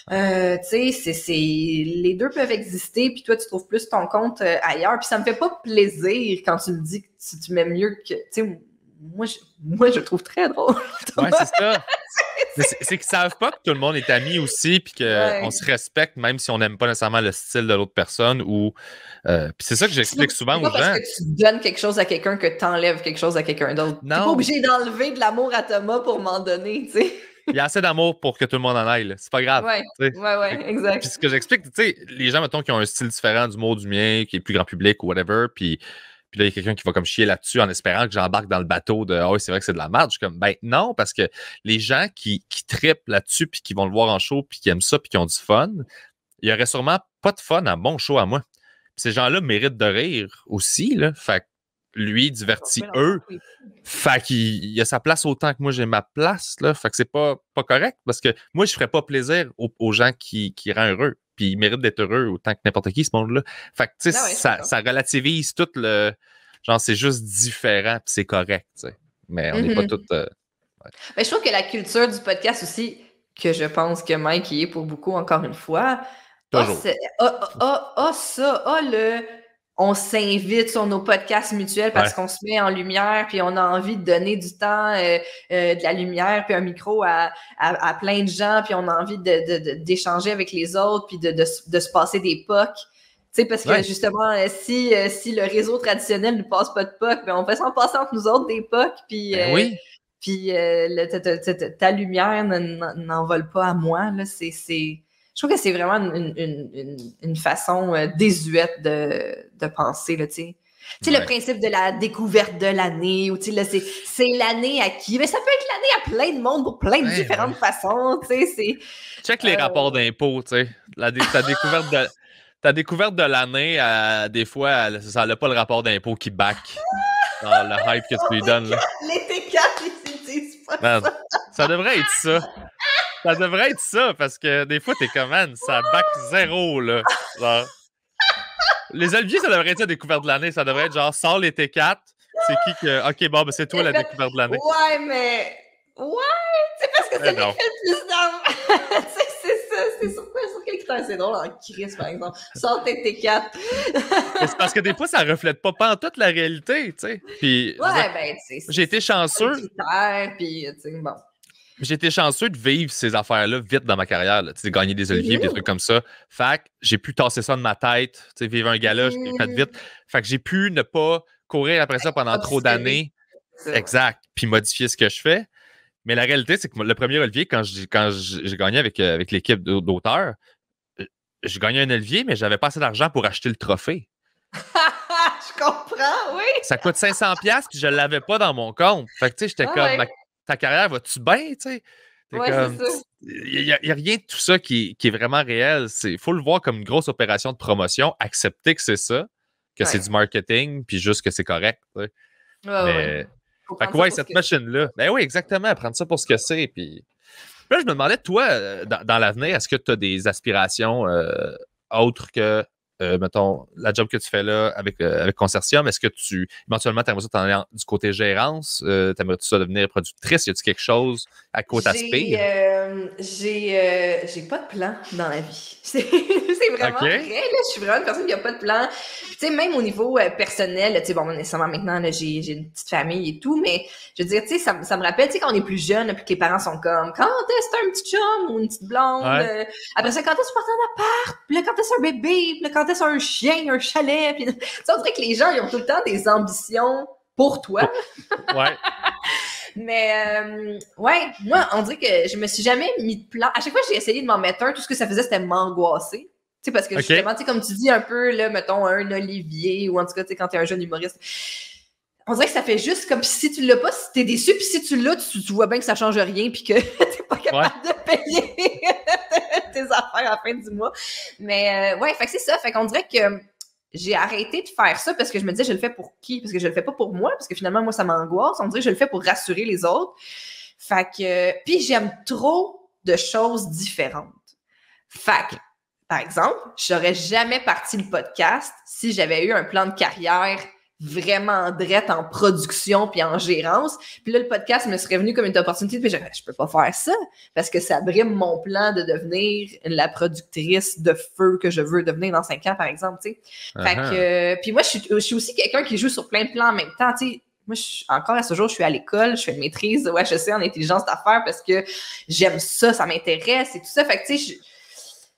Tu sais, les deux peuvent exister, puis toi, tu trouves plus ton compte ailleurs. Puis ça me fait pas plaisir quand tu me dis que tu m'aimes mieux que... Tu sais, moi, je le trouve très drôle. Ouais, c'est ça. C'est qu'ils savent pas que tout le monde est ami aussi, puis qu'on se respecte, même si on n'aime pas nécessairement le style de l'autre personne. Puis c'est ça que j'explique souvent aux gens. C'est pas parce que tu donnes quelque chose à quelqu'un que tu enlèves quelque chose à quelqu'un d'autre. T'es pas obligé d'enlever de l'amour à Thomas pour m'en donner, tu sais. Il y a assez d'amour pour que tout le monde en aille. C'est pas grave. Ouais, exact. Puis ce que j'explique, tu sais, les gens, mettons, qui ont un style différent du mot du mien, qui est plus grand public ou whatever, puis Puis là, il y a quelqu'un qui va comme chier là-dessus en espérant que j'embarque dans le bateau de « Ah oui, c'est vrai que c'est de la merde. » Je suis comme « Ben non, parce que les gens qui trippent là-dessus puis qui vont le voir en show puis qui aiment ça puis qui ont du fun, il y aurait sûrement pas de fun à mon show à moi. » Puis ces gens-là méritent de rire aussi, là. Fait que lui divertit eux. Fait qu'il a sa place autant que moi j'ai ma place, là. Fait que c'est pas correct parce que moi, je ferais pas plaisir aux gens qui rendent heureux. Puis ils méritent d'être heureux autant que n'importe qui, ce monde-là. Fait que, tu sais, ça relativise tout le... Genre, c'est juste différent, puis c'est correct, tu sais. Mais on n'est pas tous... Mais je trouve que la culture du podcast aussi, que je pense que Mike y est pour beaucoup, encore une fois, on s'invite sur nos podcasts mutuels parce qu'on se met en lumière, puis on a envie de donner du temps, de la lumière, puis un micro à plein de gens, puis on a envie d'échanger avec les autres, puis de se passer des POC. Tu sais, parce que justement, si le réseau traditionnel ne passe pas de POC, ben on fait s'en passer entre nous autres des POC, puis puis ta lumière n'envole pas à moi. Là, je trouve que c'est vraiment une façon désuète de penser, là, tu sais. Tu sais, le principe de la découverte de l'année, ou tu sais, c'est l'année à qui? Mais ça peut être l'année à plein de monde pour plein de différentes façons, tu sais. Check les rapports d'impôts, tu sais. Ta découverte de l'année, des fois, ça n'a pas le rapport d'impôt qui back dans le hype que tu lui donnes. Là. Les T4, ils utilisent pas ça. Ça devrait être ça. Ça devrait être ça, parce que des fois, t'es comme, man, ça back zéro, là. Genre, les Oliviers, ça devrait être la découverte de l'année. Ça devrait être genre, sors les T4. C'est qui que... OK, bon, ben c'est toi la découverte de l'année. Ouais, mais... Ouais! C'est parce que c'est lui qui fait le plus d'argent. C'est ça. C'est sur quel critère c'est drôle en crise, par exemple. Sors tes T4. C'est parce que des fois, ça reflète pas en toute la réalité, tu sais. Puis, j'ai été chanceux. Puis, tu sais, bon. J'ai été chanceux de vivre ces affaires-là vite dans ma carrière, là, de gagner des Oliviers, des trucs comme ça. Fait que j'ai pu tasser ça de ma tête, vivre un gala, j'ai fait vite. Fait que j'ai pu ne pas courir après ça pendant trop d'années. Exact. Puis modifier ce que je fais. Mais la réalité, c'est que le premier Olivier, quand j'ai gagné avec l'équipe d'auteurs, j'ai gagné un Olivier, mais j'avais pas assez d'argent pour acheter le trophée. Je comprends, oui. Ça coûte 500$, puis je l'avais pas dans mon compte. Fait que, tu sais, j'étais comme... Ta carrière, va-tu bien, tu sais? Ouais, c'est ça. Il n'y a rien de tout ça qui est vraiment réel. Il faut le voir comme une grosse opération de promotion, accepter que c'est ça, que c'est du marketing, puis juste que c'est correct. Tu sais. Mais, fait que, cette machine-là, ben oui, exactement, prendre ça pour ce que c'est. Puis là, je me demandais, toi, dans l'avenir, est-ce que tu as des aspirations autres que, mettons, la job que tu fais là avec Consortium? Est-ce que éventuellement, tu aimerais ça t'en aller du côté gérance? T'aimerais-tu ça devenir productrice? Y a-tu quelque chose à quoi t'aspires? J'ai pas de plan dans la vie. C'est vraiment vrai, là. Je suis vraiment une personne qui a pas de plan. Tu sais, même au niveau personnel, tu sais, bon, nécessairement maintenant, là, j'ai une petite famille et tout, mais je veux dire, tu sais, ça me rappelle, tu sais, quand on est plus jeune, puis que les parents sont comme, quand est-ce que t'as un petit chum ou une petite blonde? Après ça, quand est-ce que tu portes un appart? Puis là, quand est-ce un bébé? Puis là, quand est-ce un chien, un chalet? Puis, tu sais, on dirait que les gens, ils ont tout le temps des ambitions pour toi. Ouais. Mais, moi, on dirait que je me suis jamais mis de plan. À chaque fois que j'ai essayé de m'en mettre un, tout ce que ça faisait, c'était m'angoisser. Tu sais, parce que justement, tu sais, comme tu dis un peu, là, mettons, un Olivier, ou en tout cas, tu sais, quand t'es un jeune humoriste, on dirait que ça fait juste comme si tu l'as pas, si t'es déçu, puis si tu l'as, tu vois bien que ça change rien, puis que t'es pas capable de payer tes affaires à la fin du mois. Mais, fait que c'est ça. Fait qu'on dirait que j'ai arrêté de faire ça parce que je me disais, je le fais pour qui? Parce que je le fais pas pour moi, parce que finalement, moi, ça m'angoisse. On dirait que je le fais pour rassurer les autres. Fait que, puis j'aime trop de choses différentes. Fait que, par exemple, je serais jamais parti le podcast si j'avais eu un plan de carrière vraiment drette en production puis en gérance. Puis là, le podcast me serait venu comme une opportunité. Puis je peux pas faire ça parce que ça brime mon plan de devenir la productrice de feu que je veux devenir dans 5 ans, par exemple, tu sais. Fait que, puis moi, je suis aussi quelqu'un qui joue sur plein de plans en même temps, tu sais. Moi, encore à ce jour, je suis à l'école, je fais une maîtrise au HEC en intelligence d'affaires parce que j'aime ça, ça m'intéresse et tout ça. Fait que, tu sais,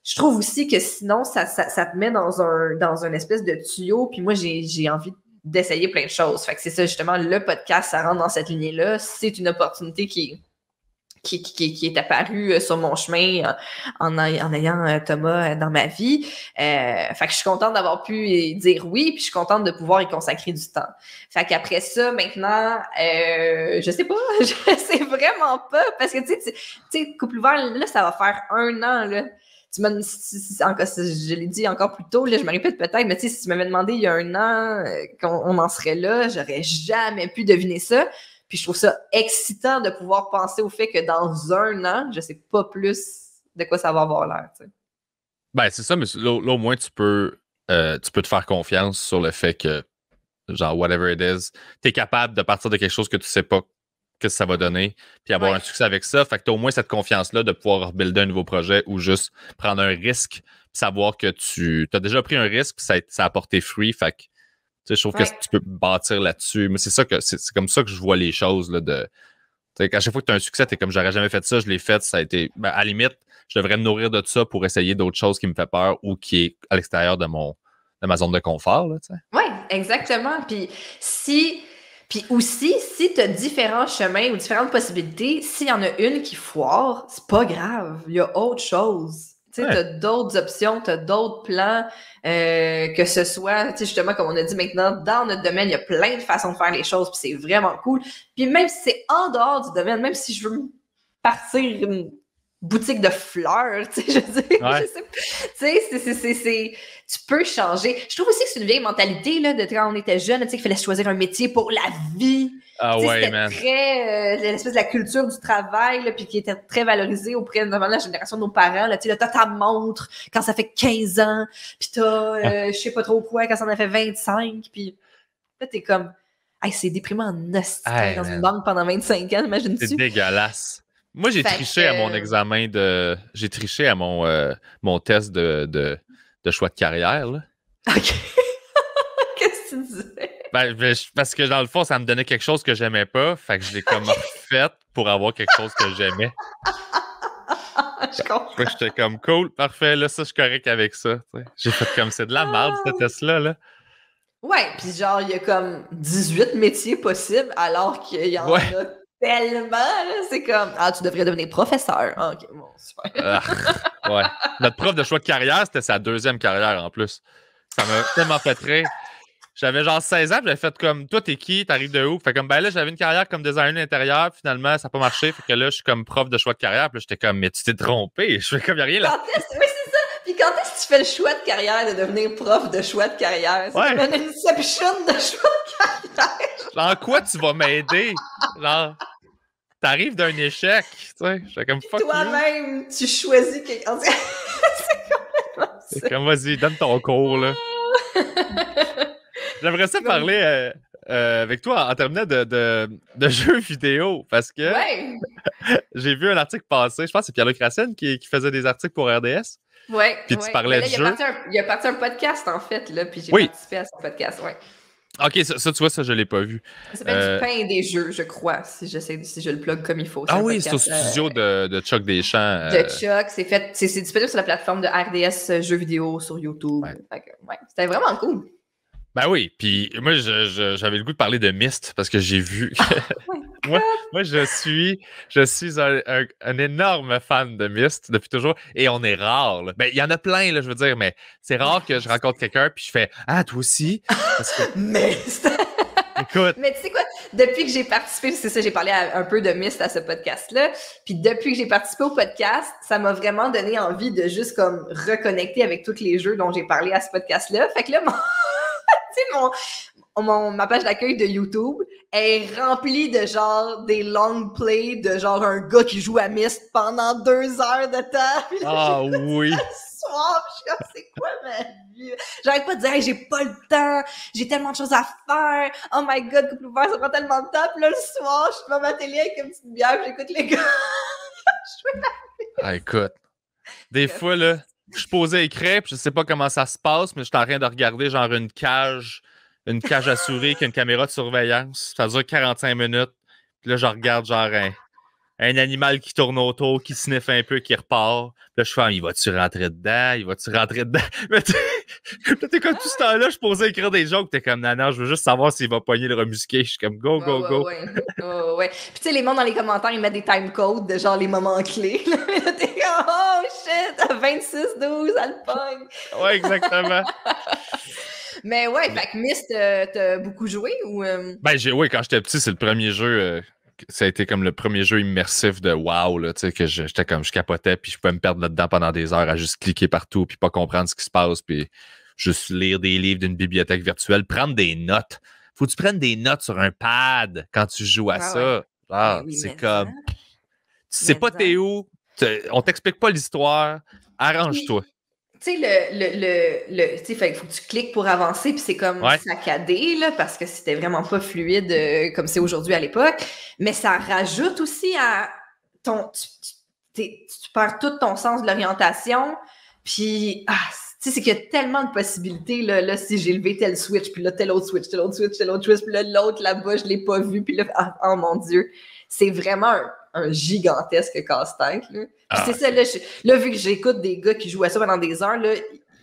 je trouve aussi que sinon, ça te met dans un espèce de tuyau. Puis moi, j'ai envie d'essayer plein de choses. Fait que c'est ça, justement, le podcast, ça rentre dans cette lignée-là. C'est une opportunité qui qui est apparu sur mon chemin en ayant Thomas dans ma vie. Fait que je suis contente d'avoir pu dire oui, puis je suis contente de pouvoir y consacrer du temps. Fait qu'après ça, maintenant, je sais pas, je sais vraiment pas, parce que tu sais, couple ouvert, là, ça va faire 1 an, là. Je l'ai dit encore plus tôt, là, je me répète peut-être, mais tu sais, si tu m'avais demandé il y a 1 an qu'on en serait là, j'aurais jamais pu deviner ça. Puis je trouve ça excitant de pouvoir penser au fait que dans 1 an, je sais pas plus de quoi ça va avoir l'air. Tu sais. Ben, c'est ça, mais là, au moins, tu peux te faire confiance sur le fait que, genre, whatever it is, tu es capable de partir de quelque chose que tu sais pas que ça va donner, puis avoir un succès avec ça. Fait que tu as au moins cette confiance-là de pouvoir rebuilder un nouveau projet ou juste prendre un risque, puis savoir que tu as déjà pris un risque, puis ça a porté fruit. Fait que je trouve que tu peux bâtir là-dessus. Mais c'est comme ça que je vois les choses. Là, à chaque fois que tu as un succès, tu es comme j'aurais jamais fait ça, je l'ai fait, ça a été. Ben, à la limite, je devrais me nourrir de ça pour essayer d'autres choses qui me font peur ou qui est à l'extérieur de ma zone de confort. Oui, exactement. Puis aussi, si tu as différents chemins ou différentes possibilités, s'il y en a une qui foire, c'est pas grave. Il y a autre chose. Tu as d'autres options, tu as d'autres plans, que ce soit, justement, comme on a dit maintenant, dans notre domaine, il y a plein de façons de faire les choses, puis c'est vraiment cool. Puis même si c'est en dehors du domaine, même si je veux partir une boutique de fleurs, je veux dire, je sais, tu peux changer. Je trouve aussi que c'est une vieille mentalité, là, de quand on était jeune, qu'il fallait choisir un métier pour la vie. Ah ouais, c'était man. très l'espèce de la culture du travail, là, puis qui était très valorisée auprès notamment de la génération de nos parents. Là, t'as ta montre quand ça fait 15 ans, puis t'as je sais pas trop quoi quand ça en a fait 25, puis là t'es comme c'est déprimant en hostie dans une banque pendant 25 ans, imagine-tu? C'est dégueulasse. Moi, j'ai triché à mon examen j'ai triché à mon test de choix de carrière. Là. OK. Qu'est-ce que tu disais? Ben, parce que dans le fond, ça me donnait quelque chose que j'aimais pas. Fait que je l'ai comme refait pour avoir quelque chose que j'aimais. Je comprends. Fait que j'étais comme cool, parfait, là, ça, je suis correct avec ça. T'sais. J'ai fait comme c'est de la merde, ce test-là. Là. Ouais, puis genre, il y a comme 18 métiers possibles alors qu'il y en a tellement. Là, c'est comme, tu devrais devenir professeur. OK, bon, super. Ouais. Notre prof de choix de carrière, c'était sa 2e carrière en plus. Ça m'a tellement fait rire. J'avais genre 16 ans, j'avais fait comme, toi, t'es qui? T'arrives de où? Fait comme, ben là, j'avais une carrière comme designer intérieur, finalement, ça n'a pas marché. Fait que là, je suis comme prof de choix de carrière. Puis j'étais comme, mais tu t'es trompé. Je fais comme, y'a rien là. Oui, c'est ça. Puis quand est-ce que tu fais le choix de carrière de devenir prof de choix de carrière? C'est comme une inception de choix de carrière. Genre, quoi tu vas m'aider? Genre, t'arrives d'un échec. Tu sais, j'étais comme, fuck toi-même, tu choisis quelqu'un. C'est complètement ça. C'est comme, vas-y, donne ton cours, là. J'aimerais ça parler avec toi en terminant de jeux vidéo parce que j'ai vu un article passer, je pense que c'est Pierre-Luc Racine qui faisait des articles pour RDS. Oui. Puis tu parlais de jeux. Il a parti un podcast en fait, là, puis j'ai participé à ce podcast, OK, ça, tu vois, ça, je l'ai pas vu. Ça s'appelle Du pain et des jeux, je crois, si je le plug comme il faut. Ah oui, c'est au studio de Chuck Deschamps. De Chuck, c'est disponible sur la plateforme de RDS Jeux vidéo sur YouTube. C'était vraiment cool. Ben oui, puis moi, j'avais le goût de parler de Myst parce que j'ai vu... moi, je suis un énorme fan de Myst depuis toujours et on est rare. Là. Ben, il y en a plein, là, je veux dire, mais c'est rare que je rencontre quelqu'un puis je fais « Ah, toi aussi? » Myst! Écoute... Mais tu sais quoi, depuis que j'ai participé, c'est ça, j'ai parlé un peu de Myst à ce podcast-là, puis depuis que j'ai participé au podcast, ça m'a vraiment donné envie de juste comme reconnecter avec tous les jeux dont j'ai parlé à ce podcast-là. Fait que là, ma page d'accueil de YouTube est remplie de genre des long plays de genre un gars qui joue à Myst pendant 2 heures de temps. Ah oui! Soir, je suis comme, c'est quoi ma vie? J'arrête pas de dire, hey, j'ai pas le temps, j'ai tellement de choses à faire, oh my god, couple ouvert, ça prend tellement de temps. Puis là, le soir, je suis devant ma télé avec une petite bière, j'écoute les gars. Écoute, des fois, là, je suis posé à écrire, puis je sais pas comment ça se passe, mais je suis en train de regarder genre une cage à souris avec une caméra de surveillance. Ça dure 45 minutes. Puis là, je regarde genre un animal qui tourne autour, qui sniffe un peu, qui repart. Puis là, je fais, il va-tu rentrer dedans? Il va-tu rentrer dedans? Mais Là, t'es comme tout ce temps-là, je posais écrire des jokes, t'es comme, non, je veux juste savoir s'il va pogner le remusqué. Je suis comme, go, go, go. Ouais. Puis tu sais, les mondes dans les commentaires, ils mettent des timecodes de genre les moments clés. Là, t'es comme, oh shit, 26-12, elle pogne. Ouais, exactement. Mais ouais, fait que Myst, t'as beaucoup joué ou... Ben, quand j'étais petit, c'est le premier jeu. Ça a été comme le premier jeu immersif de wow, là, tu sais, que j'étais comme, je capotais, puis je pouvais me perdre là-dedans pendant des heures à juste cliquer partout, puis pas comprendre ce qui se passe, puis juste lire des livres d'une bibliothèque virtuelle, prendre des notes. Faut que tu prennes des notes sur un pad quand tu joues à ça. Ouais. Ah, Oui, c'est mais comme, ça. tu sais pas t'es où, on t'explique pas l'histoire, arrange-toi. Tu sais, tu sais, faut que tu cliques pour avancer, puis c'est comme saccadé, là, parce que c'était vraiment pas fluide comme c'est aujourd'hui à l'époque. Mais ça rajoute aussi à ton... Tu perds tout ton sens de l'orientation, puis... tu sais, c'est qu'il y a tellement de possibilités, là, si j'ai levé tel switch, puis là, tel autre switch, tel autre switch, tel autre switch, puis là, l'autre, là-bas, je l'ai pas vu, puis là, oh mon Dieu, c'est vraiment un gigantesque casse-tête, là. Puis c'est ça, là, vu que j'écoute des gars qui jouent à ça pendant des heures, là,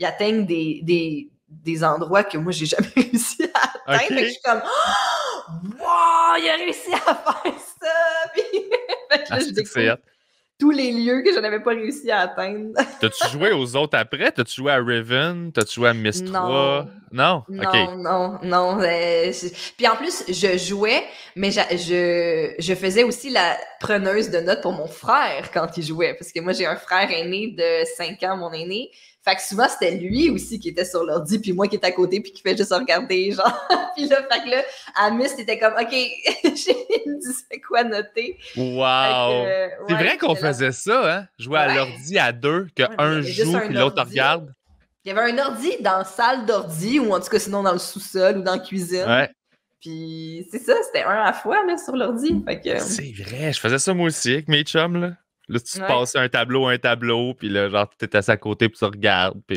ils atteignent des endroits que moi, j'ai jamais réussi à atteindre. Fait que je suis comme, oh, wow, il a réussi à faire ça! Puis, fait que là, je découvre tous les lieux que je n'avais pas réussi à atteindre. T'as-tu joué aux autres après? T'as-tu joué à Riven? T'as-tu joué à Myst 3? Non? Non. Puis en plus, je jouais, mais je faisais aussi la preneuse de notes pour mon frère quand il jouait. Parce que moi, j'ai un frère aîné de 5 ans, mon aîné. Fait que souvent, c'était lui aussi qui était sur l'ordi, puis moi qui étais à côté, puis qui fait juste regarder, genre. Puis là, fait que là, à Myst, c'était comme, OK, il me disait quoi noter. Wow! C'est vrai qu'on faisait ça, hein? Jouer à l'ordi à deux, qu'un joue, puis l'autre regarde. Il y avait un ordi dans la salle d'ordi, ou en tout cas, sinon dans le sous-sol ou dans la cuisine. Ouais. Puis c'est ça, c'était un à la fois, là, sur l'ordi. Fait que... C'est vrai, je faisais ça moi aussi avec mes chums, là. Là, tu passais un tableau, puis là, genre, tu t'es assis à côté, puis tu regardes, puis...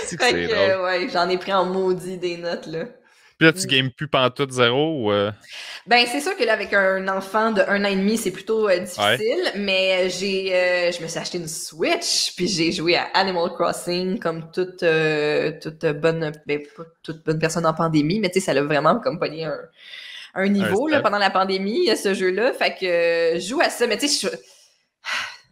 c'est drôle. Ouais, j'en ai pris en maudit des notes, là. Puis là, tu games plus pantoute zéro ou... Ben, c'est sûr que là, avec un enfant de 1 an et demi, c'est plutôt difficile, mais je me suis acheté une Switch, puis j'ai joué à Animal Crossing comme toute bonne personne en pandémie, mais tu sais, ça l'a vraiment comme pogné un niveau là, pendant la pandémie, ce jeu-là. Fait que je joue à ça, mais tu sais,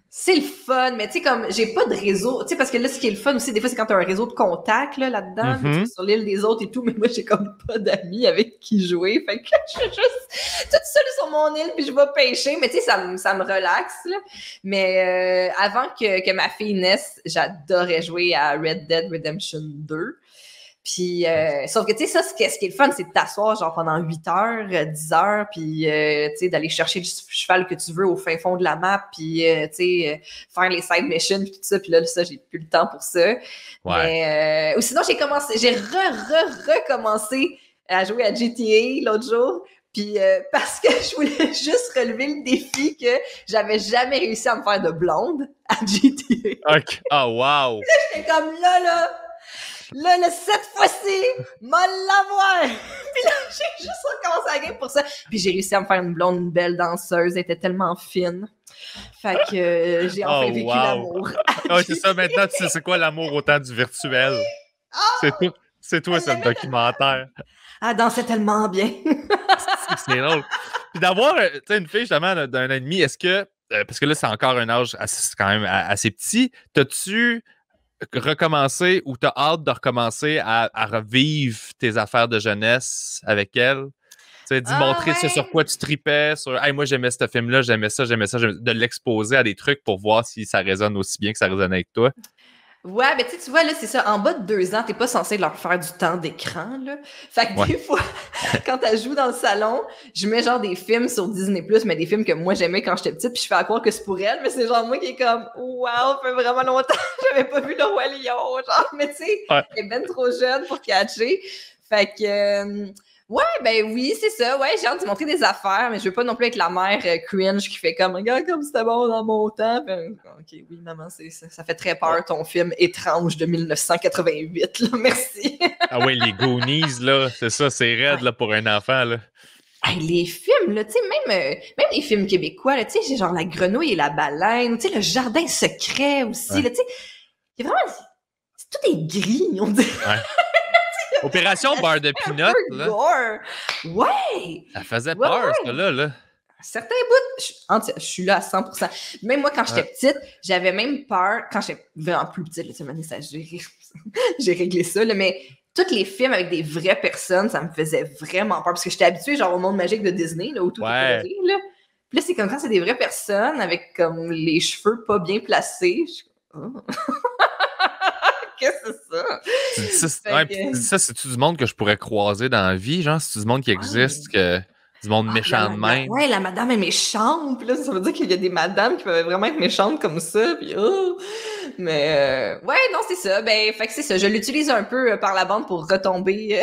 c'est le fun, mais tu sais, comme, j'ai pas de réseau. Tu sais, parce que là, ce qui est le fun aussi, des fois, c'est quand t'as un réseau de contacts, là-dedans, sur l'île des autres et tout, mais moi, j'ai comme pas d'amis avec qui jouer. Fait que je suis juste toute seule sur mon île, puis je vais pêcher. Mais tu sais, ça me relaxe, là. Mais avant que ma fille naisse, j'adorais jouer à Red Dead Redemption 2. Puis, sauf que, tu sais, ça, ce qui est le fun, c'est de t'asseoir, genre, pendant 8 heures, 10 heures, puis, tu sais, d'aller chercher le cheval que tu veux au fin fond de la map, puis, tu sais, faire les side missions, puis tout ça. Puis là, ça, j'ai plus le temps pour ça. Ouais. Mais, ou sinon, j'ai recommencé à jouer à GTA l'autre jour. Puis, parce que je voulais juste relever le défi que j'avais jamais réussi à me faire de blonde à GTA. OK. Oh, wow! J'étais comme là, cette fois-ci, m'a l'avoir! Puis là, j'ai juste recommencé la game pour ça. Puis j'ai réussi à me faire une blonde, une belle danseuse. Elle était tellement fine. Fait que j'ai enfin vécu l'amour. Ah, c'est ça, maintenant, tu sais c'est quoi l'amour au temps du virtuel. C'est toi, c'est le documentaire. Elle dansait tellement bien. C'est drôle. Puis d'avoir une fille, justement, d'un an et demi, est-ce que, parce que là, c'est encore un âge quand même assez petit, t'as-tu recommencer ou t'as hâte de recommencer à revivre tes affaires de jeunesse avec elle? Tu sais, d'y montrer ce sur quoi tu tripais, sur hey, moi j'aimais ce film-là, j'aimais ça, de l'exposer à des trucs pour voir si ça résonne aussi bien que ça résonne avec toi. Ouais, mais tu vois, là, c'est ça. En bas de 2 ans, t'es pas censé leur faire du temps d'écran, là. Fait que des fois, quand elle joue dans le salon, je mets genre des films sur Disney+, mais des films que moi j'aimais quand j'étais petite, puis je fais à croire que c'est pour elle, mais c'est genre moi qui est comme « Wow, ça fait vraiment longtemps que j'avais pas vu le Roi Lion! » Genre, mais tu sais, elle est ben trop jeune pour catcher. Fait que... ouais, ben oui, c'est ça. Ouais, j'ai hâte de montrer des affaires, mais je veux pas non plus être la mère cringe qui fait comme « Regarde comme c'était bon dans mon temps. » OK, oui, maman, ça fait très peur ton film étrange de 1988, là. Merci. Ah ouais, les Goonies, là, c'est ça, c'est raide là, pour un enfant, là. Hey, les films, là, tu sais, même les films québécois, là, tu sais, j'ai genre La Grenouille et la Baleine, tu sais, Le Jardin secret aussi, là, tu sais, il y a vraiment... tout est gris, on dirait. Ouais. Opération beurre de peanut, là. Gore. Ouais! Ça faisait peur, ça, là. Certains bouts, je suis là à 100%. Même moi, quand j'étais petite, j'avais même peur, quand j'étais vraiment plus petite, là, j'ai réglé ça, là, mais tous les films avec des vraies personnes, ça me faisait vraiment peur, parce que j'étais habituée genre au monde magique de Disney, là, où tout est coloré, là. Puis là, c'est comme quand c'est des vraies personnes, avec comme les cheveux pas bien placés, je suis comme, oh. Qu'est-ce que c'est ça? Tu dis ça, c'est-tu du monde que je pourrais croiser dans la vie, genre? C'est-tu du monde qui existe, que... Du monde méchant de même. Ouais, la madame est méchante. Là, ça veut dire qu'il y a des madames qui peuvent vraiment être méchantes comme ça. Puis, Mais, ouais, non, c'est ça. Ben, fait que c'est ça. Je l'utilise un peu par la bande pour retomber.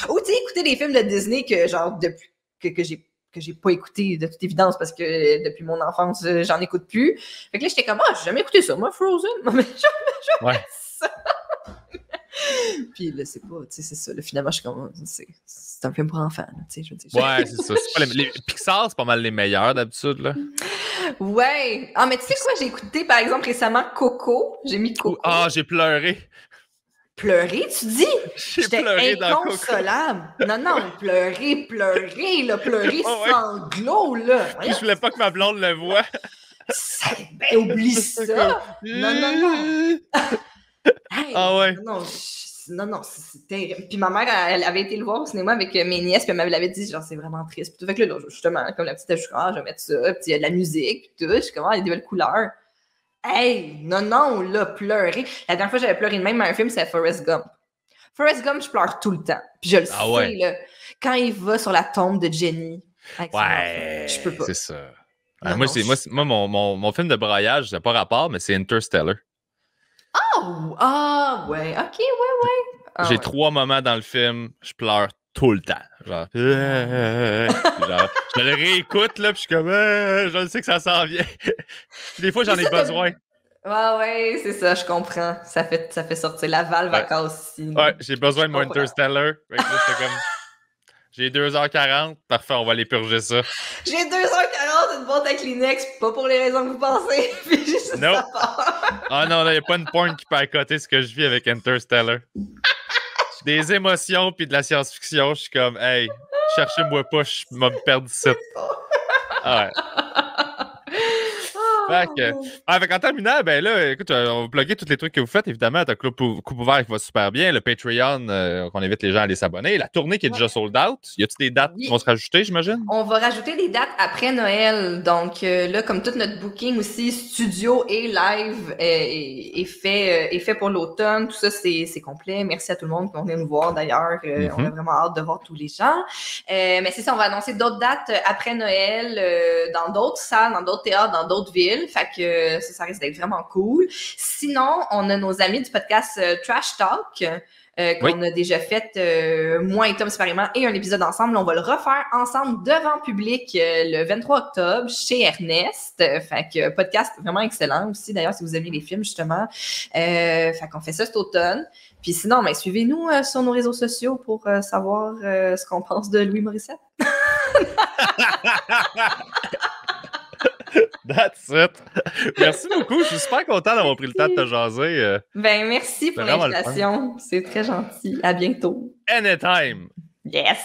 Ou, tu sais, écouter des films de Disney que, genre, depuis que j'ai pas écouté, de toute évidence, parce que depuis mon enfance, j'en écoute plus. Fait que là, j'étais comme, j'ai jamais écouté ça. Moi, Frozen. Mais jamais ça. Puis là, c'est pas, tu sais, c'est ça. Là, finalement, je suis comme, c'est un film pour enfants, tu sais, je veux dire. Ouais, c'est ça. C'est pas les Pixar, c'est pas mal les meilleurs d'habitude, là. Ouais. Ah, mais tu sais quoi, j'ai écouté, par exemple, récemment, Coco. J'ai mis Coco. Ah, j'ai pleuré. Pleurer, tu dis? J'ai pleuré dans Coco. Inconsolable. Non, pleurer, là, pleurer sanglot, là. Puis je voulais pas que ma blonde le voie. Ben, oublie ça. Non. Hey, ah ouais. Non, c'est terrible. Puis ma mère, elle avait été le voir au cinéma avec mes nièces, puis elle m'avait dit, genre, c'est vraiment triste. Puis tout fait que là, justement, comme la petite, je suis comme, je vais mettre ça, puis il y a de la musique, puis tout. Je suis comme, il y a des belles couleurs. Hey, non, là, pleurer. La dernière fois que j'avais pleuré de même à un film, c'est Forrest Gump. Forrest Gump, je pleure tout le temps. Puis je le sais, là, quand il va sur la tombe de Jenny. Ouais, je peux pas. C'est ça. Moi, mon film de broyage, ça n'a pas rapport, mais c'est Interstellar. Ouais, ok, ouais. J'ai 3 moments dans le film, je pleure tout le temps. Genre, je le réécoute, là, puis je suis comme, je le sais que ça s'en vient. Des fois, j'en ai besoin. Ouais, c'est ça, je comprends. Ça fait sortir la valve à casse aussi. Ouais, j'ai besoin de mon Interstellar. Fait que là, j'étais comme, j'ai 2h40, parfait, on va aller purger ça. J'ai 2h40, une boîte à Kleenex, pas pour les raisons que vous pensez. Puis juste non. Ah non, il n'y a pas une porn qui peut accoter ce que je vis avec Interstellar. Des émotions puis de la science-fiction, je suis comme, hey, cherchez-moi pas, je vais me perdre ici. Ah ouais. Fait en terminant, ben là, écoute, on va plugger tous les trucs que vous faites. Évidemment, t'as Coupe Ouvert qui va super bien. Le Patreon, qu'on invite les gens à aller s'abonner. La tournée qui est déjà sold out. Y a-t-il des dates qui vont se rajouter, j'imagine? On va rajouter des dates après Noël. Donc là, comme tout notre booking aussi, studio et live est fait pour l'automne. Tout ça, c'est complet. Merci à tout le monde qui vient nous voir d'ailleurs. On a vraiment hâte de voir tous les gens. Mais c'est ça, on va annoncer d'autres dates après Noël dans d'autres salles, dans d'autres théâtres, dans d'autres villes. Fait que ça risque d'être vraiment cool. Sinon, on a nos amis du podcast Trash Talk qu'on a déjà fait, moi et Tom séparément, et un épisode ensemble. On va le refaire ensemble devant public le 23 octobre chez Ernest. Fait que podcast vraiment excellent aussi, d'ailleurs, si vous aimez les films, justement. Fait qu'on fait ça cet automne. Puis sinon, suivez-nous sur nos réseaux sociaux pour savoir ce qu'on pense de Louis Morissette. That's it. Merci beaucoup. Je suis super content d'avoir pris le temps de te jaser. Merci pour l'invitation. C'est très gentil. À bientôt. Anytime. Yes.